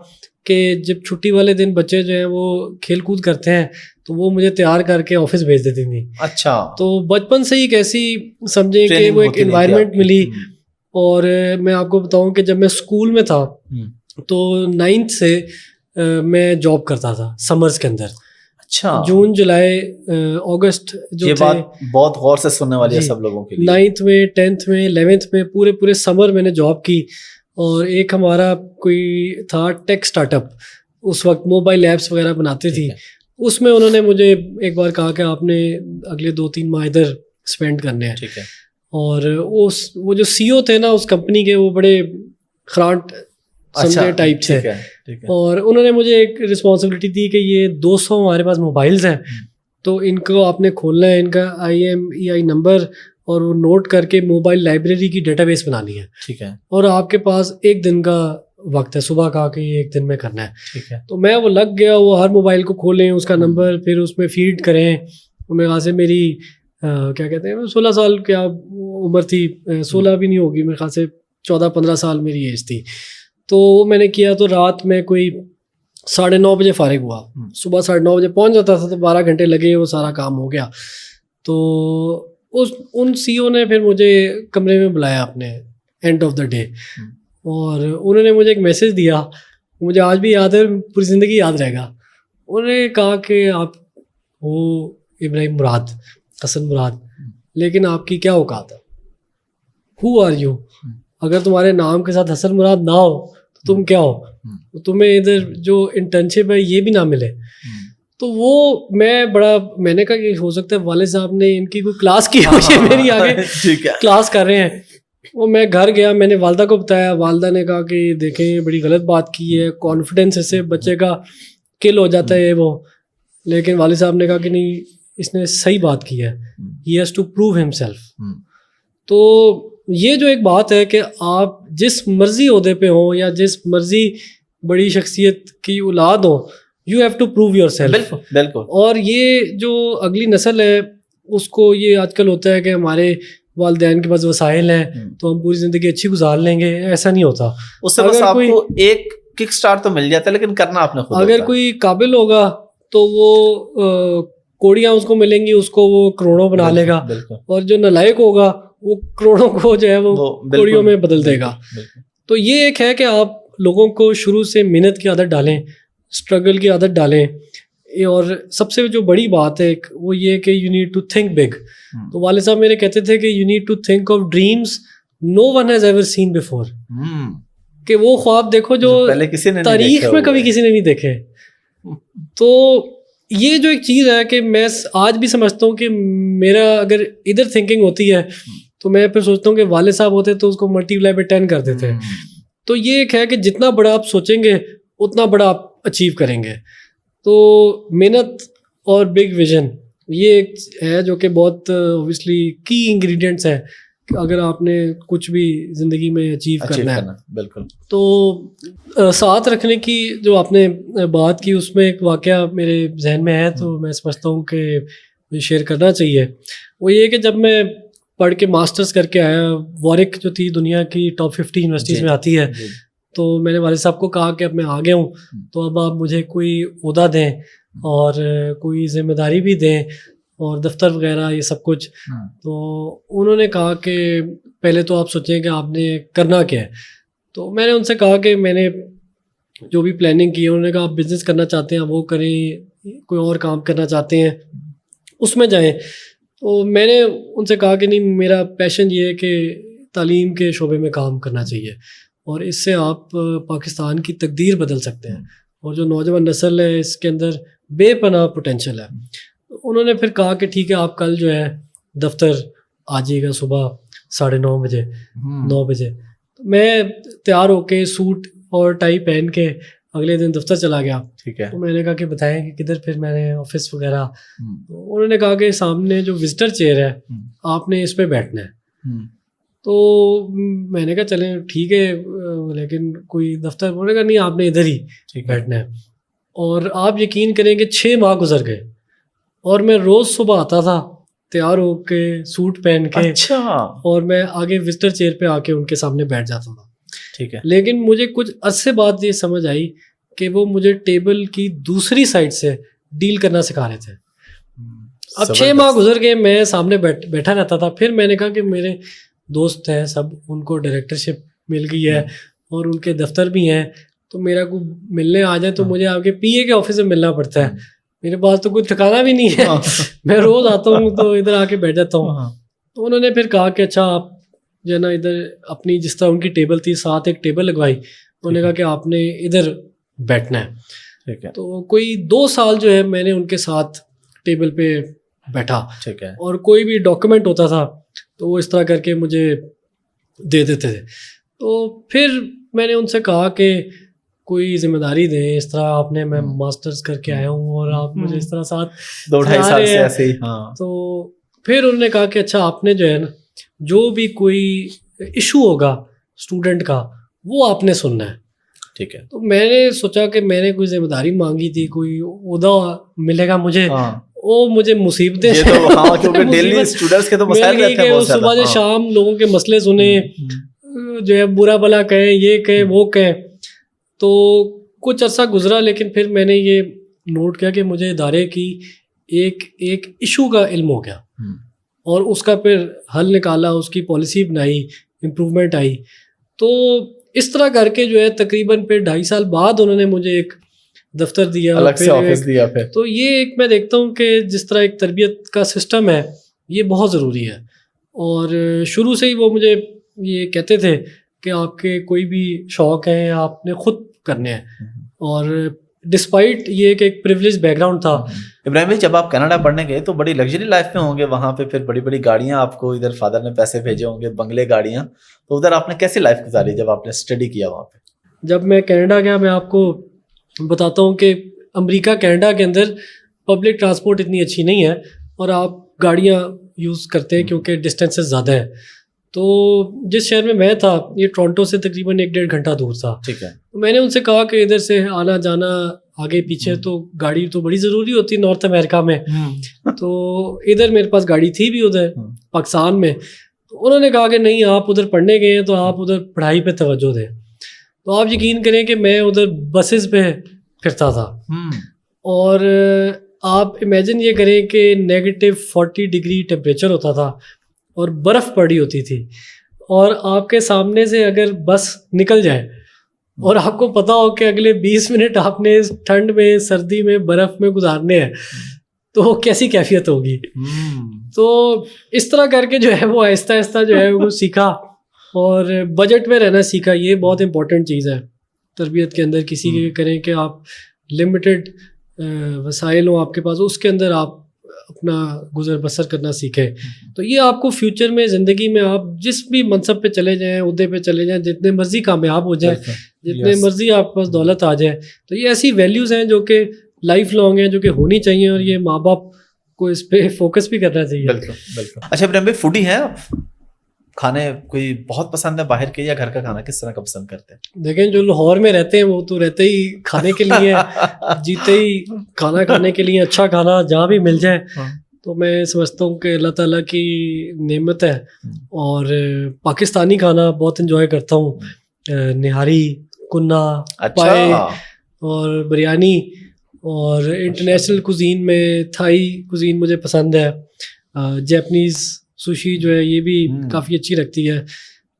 کہ جب چھٹی والے دن بچے جو ہیں وہ کھیل کود کرتے ہیں تو وہ مجھے تیار کر کے آفس بھیج دیتی تھیں. اچھا. تو بچپن سے ہی ایک ایسی سمجھیں کہ وہ ایک انوائرمنٹ ملی. اور میں آپ کو بتاؤں کہ جب میں اسکول میں تھا تو 9th سے میں جاب کرتا تھا سمرز کے اندر. اچھا. جون جولائی اگست جو یہ بات بہت غور سے سننے والی ہے سب لوگوں کے لیے. 9th میں 10th میں 11th میں پورے سمر میں نے جاب کی. اور ایک ہمارا کوئی تھا ٹیک اسٹارٹ اپ, اس وقت موبائل ایپس وغیرہ بناتے تھی. اس میں انہوں نے مجھے ایک بار کہا کہ آپ نے اگلے 2-3 ماہ ادھر اسپینڈ کرنے ہیں. ٹھیک ہے. اور وہ جو CEO تھے نا اس کمپنی کے, وہ بڑے خرانٹ سمجھے ٹائپ تھے. اور انہوں نے مجھے ایک رسپانسبلٹی دی کہ یہ 200 ہمارے پاس موبائلز ہیں, تو ان کو آپ نے کھولنا ہے, ان کا IMEI نمبر اور وہ نوٹ کر کے موبائل لائبریری کی ڈیٹا بیس بنانی ہے. ٹھیک ہے. اور آپ کے پاس 1 دن کا وقت ہے, صبح کا کہ 1 دن میں کرنا ہے. ٹھیک ہے. تو میں وہ لگ گیا, وہ ہر موبائل کو کھولیں, اس کا نمبر, پھر اس میں فیڈ کریں. میرے خیال سے میری کیا کہتے ہیں 16 سال کیا عمر تھی, 16 بھی نہیں ہوگی, میرے خیال سے 14-15 سال میری ایج تھی. تو وہ میں نے کیا, تو رات میں کوئی 9:30 بجے فارغ ہوا, صبح 9:30 بجے پہنچ جاتا تھا, تو 12 گھنٹے لگے, وہ سارا کام ہو گیا. تو ان CEO نے پھر مجھے کمرے میں بلایا اپنے اینڈ آف دا ڈے, اور انہوں نے مجھے ایک میسیج دیا, مجھے آج بھی یاد ہے, پوری زندگی یاد رہے گا. انہوں نے کہا کہ آپ ہو ابراہیم مراد, حسن مراد, لیکن آپ کی کیا اوقات ہے, ہو آر یو. اگر تمہارے نام کے ساتھ حسن مراد نہ ہو تو تم کیا ہو, تمہیں ادھر جو انٹرنشپ ہے یہ بھی نہ ملے. تو وہ میں نے کہا کہ ہو سکتا ہے والد صاحب نے ان کی کوئی کلاس کی ہے, میری آگے کلاس کر رہے ہیں. وہ میں گھر گیا, میں نے والدہ کو بتایا, والدہ نے کہا کہ دیکھیں بڑی غلط بات کی ہے, کانفیڈینس اس سے بچے کا کل ہو جاتا ہے وہ. لیکن والد صاحب نے کہا کہ نہیں, اس نے صحیح بات کی ہے, he has to prove himself. تو یہ جو ایک بات ہے کہ آپ جس مرضی عہدے پہ ہوں یا جس مرضی بڑی شخصیت کی اولاد ہو, you have to prove yourself. بالکل. اور یہ جو اگلی نسل ہے اس کو یہ آج کل ہوتا ہے کہ ہمارے والدین کے پاس وسائل ہیں تو ہم پوری زندگی اچھی گزار لیں گے، ایسا نہیں ہوتا. اس سے بس آپ کو ایک کک سٹارٹ تو مل جاتا ہے، لیکن کرنا آپ نے خود. اگر کوئی قابل ہوگا تو وہ کوڑیاں اس کو ملیں گی، اس کو وہ کروڑوں بنا لے گا، اور جو نالائق ہوگا وہ کروڑوں کو جو ہے وہ کوڑیوں میں بدل دے گا. تو یہ ایک ہے کہ آپ لوگوں کو شروع سے محنت کی عادت ڈالیں، اسٹرگل کی عادت ڈالیں. اور سب سے جو بڑی بات ہے وہ یہ کہ you need to think big. تو والد صاحب میرے کہتے تھے کہ you need to think of dreams no one has ever seen before, کہ وہ خواب دیکھو جو تاریخ میں کبھی کسی نے نہیں دیکھے. تو یہ جو ایک چیز ہے کہ میں آج بھی سمجھتا ہوں کہ میرا اگر ادھر تھنکنگ ہوتی ہے تو میں پھر سوچتا ہوں کہ والد صاحب ہوتے تو اس کو ملٹی پلائی بائی 10 کر دیتے. تو یہ ایک ہے کہ جتنا بڑا آپ سوچیں گے اتنا بڑا آپ اچیو کریں گے. تو محنت اور بگ ویژن یہ ایک ہے جو کہ بہت اوبویسلی کی انگریڈینٹس ہیں اگر آپ نے کچھ بھی زندگی میں اچیو کرنا ہے. بالکل. تو ساتھ رکھنے کی جو آپ نے بات کی اس میں ایک واقعہ میرے ذہن میں ہے تو میں سمجھتا ہوں کہ شیئر کرنا چاہیے. وہ یہ کہ جب میں پڑھ کے ماسٹرز کر کے آیا، وارک جو تھی دنیا کی ٹاپ 50 یونیورسٹیز میں آتی ہے، تو میں نے والد صاحب کو کہا کہ اب میں آ گیا ہوں تو اب آپ مجھے کوئی عہدہ دیں اور کوئی ذمہ داری بھی دیں اور دفتر وغیرہ یہ سب کچھ. تو انہوں نے کہا کہ پہلے تو آپ سوچیں کہ آپ نے کرنا کیا ہے. تو میں نے ان سے کہا کہ میں نے جو بھی پلاننگ کی ہے، انہوں نے کہا آپ بزنس کرنا چاہتے ہیں وہ کریں، کوئی اور کام کرنا چاہتے ہیں اس میں جائیں. تو میں نے ان سے کہا کہ نہیں، میرا پیشن یہ ہے کہ تعلیم کے شعبے میں کام کرنا چاہیے اور اس سے آپ پاکستان کی تقدیر بدل سکتے ہیں، اور جو نوجوان نسل ہے اس کے اندر بے پناہ پوٹینشیل ہے. انہوں نے پھر کہا کہ ٹھیک ہے آپ کل جو ہے دفتر آ جائیے گا صبح 9:30 بجے 9 بجے. میں تیار ہو کے سوٹ اور ٹائی پہن کے اگلے دن دفتر چلا گیا. ٹھیک ہے. تو میں نے کہا کہ بتائیں کہ کدھر، پھر میں نے آفس وغیرہ. انہوں نے کہا کہ سامنے جو وزٹر چیئر ہے آپ نے اس پہ بیٹھنا ہے. تو میں نے کہا چلیں ٹھیک ہے، لیکن کوئی دفتر، انہوں نے کہا نہیں آپ نے ادھر ہی بیٹھنا ہے. اور آپ یقین کریں کہ 6 ماہ گزر گئے اور میں روز صبح آتا تھا تیار ہو کے سوٹ پہن کے. اچھا. اور میں آگے وزٹر چیئر پہ آ کے ان کے سامنے بیٹھ جاتا تھا. ٹھیک ہے. لیکن مجھے کچھ عرصے بعد یہ سمجھ آئی کہ وہ مجھے ٹیبل کی دوسری سائڈ سے ڈیل کرنا سکھا رہے تھے. اب 6 ماہ گزر گئے، میں سامنے بیٹھا رہتا تھا. پھر میں نے کہا کہ میرے دوست ہیں سب، ان کو ڈائریکٹرشپ مل گئی ہے اور ان کے دفتر بھی ہیں، تو میرا کو ملنے آ جائے تو مجھے آپ کے پی اے کے آفس میں ملنا پڑتا ہے. میرے پاس تو کوئی ٹھکانا بھی نہیں ہے، میں روز آتا ہوں تو ادھر آ کے بیٹھ جاتا ہوں. تو انہوں نے پھر کہا کہ اچھا آپ جو ہے نا ادھر اپنی، جس طرح ان کی ٹیبل تھی ساتھ ایک ٹیبل لگوائی، انہوں نے کہا کہ آپ نے ادھر بیٹھنا ہے. ٹھیک ہے. تو کوئی 2 سال جو ہے میں نے ان کے ساتھ ٹیبل پہ بیٹھا. ٹھیک ہے. اور کوئی بھی ڈاکیومنٹ ہوتا تھا تو وہ اس طرح کر کے مجھے دے دیتے تھے. تو پھر میں نے ان سے کہا کہ کوئی ذمہ داری دیں، اس طرح آپ نے، میں ماسٹرز کر کے آیا ہوں اور آپ مجھے اس طرح ساتھ 2-2.5 سال سے ایسے ہی. ہاں. تو پھر انہوں نے کہا کہ اچھا آپ نے جو ہے نا جو بھی کوئی ایشو ہوگا اسٹوڈنٹ کا وہ آپ نے سننا ہے. ٹھیک ہے. تو میں نے سوچا کہ میں نے کوئی ذمہ داری مانگی تھی، کوئی عہدہ ملے گا مجھے، وہ مجھے مصیبتیں صبح سے شام لوگوں کے مسئلے سنے، جو ہے برا بلا کہیں، یہ کہیں وہ کہیں. تو کچھ عرصہ گزرا، لیکن پھر میں نے یہ نوٹ کیا کہ مجھے ادارے کی ایک ایشو کا علم ہو گیا اور اس کا پھر حل نکالا، اس کی پالیسی بنائی، امپرومنٹ آئی. تو اس طرح کر کے جو ہے تقریباً پھر 2.5 سال بعد انہوں نے مجھے ایک دفتر دیا، الگ سے آفس دیا. پھر تو یہ ایک میں دیکھتا ہوں کہ جس طرح ایک تربیت کا سسٹم ہے یہ بہت ضروری ہے. اور شروع سے ہی وہ مجھے یہ کہتے تھے کہ آپ کے کوئی بھی شوق ہیں آپ نے خود کرنے ہیں. اور ڈسپائٹ یہ کہ ایک پریولیج بیک گراؤنڈ تھا. ابراہیم بھائی جب آپ کینیڈا پڑھنے گئے تو بڑی لگژری لائف میں ہوں گے وہاں پہ، پھر بڑی بڑی گاڑیاں آپ کو، ادھر فادر نے پیسے بھیجے ہوں گے، بنگلے، گاڑیاں، تو ادھر آپ نے کیسی لائف گزاری جب آپ نے اسٹڈی کیا وہاں پہ؟ جب میں کینیڈا گیا، میں آپ کو بتاتا ہوں کہ امریکہ کینیڈا کے اندر پبلک ٹرانسپورٹ اتنی اچھی نہیں ہے اور آپ گاڑیاں یوز کرتے ہیں کیونکہ ڈسٹینسز زیادہ ہے. تو جس شہر میں تھا یہ ٹورنٹو سے تقریباً 1-1.5 گھنٹہ دور تھا. ٹھیک ہے. میں نے ان سے کہا کہ ادھر سے آنا جانا آگے پیچھے تو گاڑی تو بڑی ضروری ہوتی ہے نارتھ امریکہ میں. تو ادھر میرے پاس گاڑی تھی بھی ادھر پاکستان میں. انہوں نے کہا کہ نہیں آپ ادھر پڑھنے گئے ہیں تو آپ ادھر پڑھائی پہ توجہ دیں. تو آپ یقین کریں کہ میں ادھر بسز پہ پھرتا تھا, اور آپ امیجن یہ کریں کہ -40 ڈگری ٹیمپریچر ہوتا تھا اور برف پڑی ہوتی تھی, اور آپ کے سامنے سے اگر بس نکل جائے اور آپ کو پتا ہو کہ اگلے 20 منٹ آپ نے ٹھنڈ میں, سردی میں, برف میں گزارنے ہیں, تو کیسی کیفیت ہوگی. تو اس طرح کر کے جو ہے وہ آہستہ آہستہ جو ہے وہ سیکھا, اور بجٹ میں رہنا سیکھا. یہ بہت امپورٹنٹ چیز ہے تربیت کے اندر, کسی کے کریں کہ آپ لمیٹڈ وسائل ہوں آپ کے پاس, اس کے اندر آپ اپنا گزر بسر کرنا سیکھیں. تو یہ آپ کو فیوچر میں زندگی میں آپ جس بھی منصب پہ چلے جائیں, عہدے پہ چلے جائیں, جتنے مرضی کامیاب ہو جائیں, جتنے مرضی آپ کے پاس دولت آ جائے, تو یہ ایسی ویلیوز ہیں جو کہ لائف لانگ ہیں, جو کہ ہونی چاہیے, اور یہ ماں باپ کو اس پہ فوکس بھی کرنا چاہیے. بالکل. اچھا ابراہیم بھائی, فوڈی ہیں آپ؟ کھانے کوئی بہت پسند ہے باہر کے, یا گھر کا کھانا کس طرح کا پسند کرتے ہیں؟ دیکھیں جو لاہور میں رہتے ہیں وہ تو رہتے ہی کھانے کے لیے, جیتے ہی کھانا کھانے کے لیے, اچھا کھانا جہاں بھی مل جائے. تو میں سمجھتا ہوں کہ اللہ تعالیٰ کی نعمت ہے, اور پاکستانی کھانا بہت انجوائے کرتا ہوں. نہاری, کنہ, پائے اور بریانی, اور انٹرنیشنل کوزین میں تھائی کوزین مجھے پسند ہے. جیپنیز سوشی جو ہے یہ بھی کافی اچھی لگتی ہے,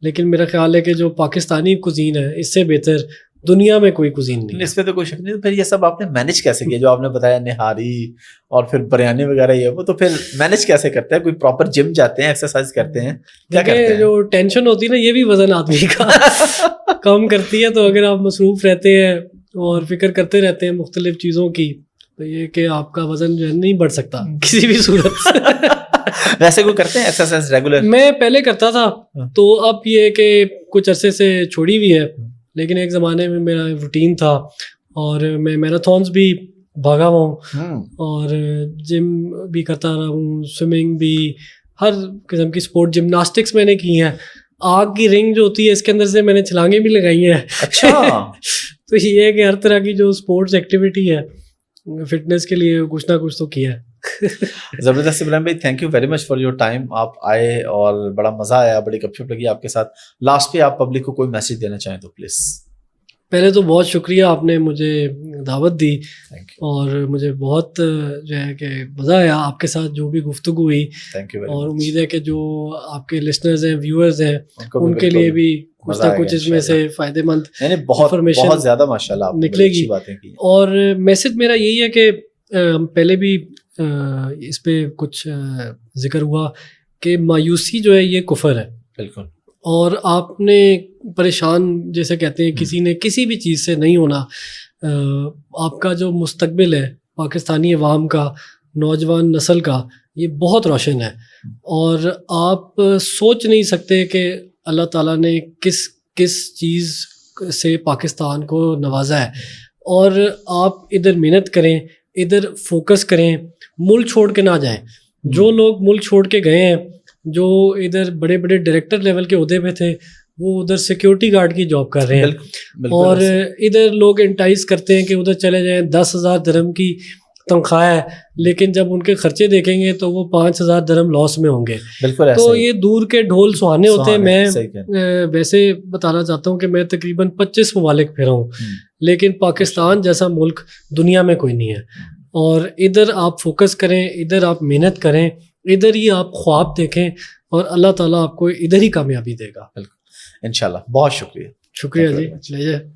لیکن میرا خیال ہے کہ جو پاکستانی کوزین ہے اس سے بہتر دنیا میں کوئی کوزین نہیں. اس پہ تو کوئی شک نہیں. پھر یہ سب آپ نے مینج کیسے کیا, جو آپ نے بتایا نہاری اور پھر بریانی وغیرہ, یہ وہ تو پھر مینج کیسے کرتے ہیں؟ کوئی پراپر جم جاتے ہیں, ایکسرسائز کرتے ہیں, کیا کرتے ہیں؟ جو ٹینشن ہوتی ہے نا, یہ بھی وزن آدمی کا کم کرتی ہے. تو اگر آپ مصروف رہتے ہیں اور فکر کرتے رہتے ہیں مختلف چیزوں کی, تو یہ کہ آپ کا وزن جو ہے نہیں بڑھ سکتا کسی بھی صورت سے. ویسے کوئی کرتے ہیں ایکسرسائز ریگولر؟ میں پہلے کرتا تھا, تو اب یہ کہ کچھ عرصے سے چھوڑی ہوئی ہے, لیکن ایک زمانے میں میرا روٹین تھا, اور میں میراتھونس بھی بھاگا ہوا ہوں, اور جم بھی کرتا رہا ہوں, سوئمنگ بھی, ہر قسم کی سپورٹ, جمناسٹکس میں نے کی ہیں. آگ کی رنگ جو ہوتی ہے اس کے اندر سے میں نے چھلانگیں بھی لگائی ہیں. اچھا. تو یہ ہے کہ ہر طرح کی جو سپورٹس ایکٹیویٹی ہے فٹنس کے لیے کچھ نہ کچھ تو کیا ہے. زبردست. ابراہیم بھائی thank you very much for your time. آپ آئے اور بڑا مزہ آیا, بڑی گپ شپ لگی آپ کے ساتھ. لاسٹ پہ آپ پبلک کو کوئی میسج دینا چاہیں تو پلیز. پہلے تو بہت شکریہ, آپ نے مجھے دعوت دی, اور مجھے بہت جو ہے کہ مزہ آیا آپ کے ساتھ جو بھی گفتگو ہوئی. اور امید ہے کہ جو آپ کے لسنرز ہیں, ویورز ہیں, ان کے لیے بھی کچھ نہ کچھ اس میں سے فائدہ مند انفارمیشن بہت زیادہ ماشاءاللہ نکلے گی. اور میسج میرا یہی ہے کہ پہلے بھی اس پہ کچھ ذکر ہوا کہ مایوسی جو ہے یہ کفر ہے. بالکل. اور آپ نے پریشان جیسے کہتے ہیں کسی نے کسی بھی چیز سے نہیں ہونا. آپ کا جو مستقبل ہے پاکستانی عوام کا, نوجوان نسل کا, یہ بہت روشن ہے, اور آپ سوچ نہیں سکتے کہ اللہ تعالیٰ نے کس کس چیز سے پاکستان کو نوازا ہے. اور آپ ادھر محنت کریں, ادھر فوکس کریں, ملک چھوڑ کے نہ جائیں. جو لوگ ملک چھوڑ کے گئے ہیں, جو ادھر بڑے بڑے ڈائریکٹر لیول کے عہدے پہ تھے, وہ ادھر سیکیورٹی گارڈ کی جاب کر رہے ہیں. اور ادھر لوگ انٹائز کرتے ہیں کہ ادھر چلے جائیں, 10,000 درہم کی تنخواہ ہے, لیکن جب ان کے خرچے دیکھیں گے تو وہ 5,000 درہم لاس میں ہوں گے. تو یہ دور کے ڈھول سہانے ہوتے ہیں. میں ویسے بتانا چاہتا ہوں کہ میں تقریباً 25 ممالک پھرا ہوں, لیکن پاکستان جیسا ملک دنیا میں کوئی نہیں ہے. اور ادھر آپ فوکس کریں, ادھر آپ محنت کریں, ادھر ہی آپ خواب دیکھیں, اور اللہ تعالیٰ آپ کو ادھر ہی کامیابی دے گا. بالکل انشاءاللہ. بہت شکریہ. شکریہ جی.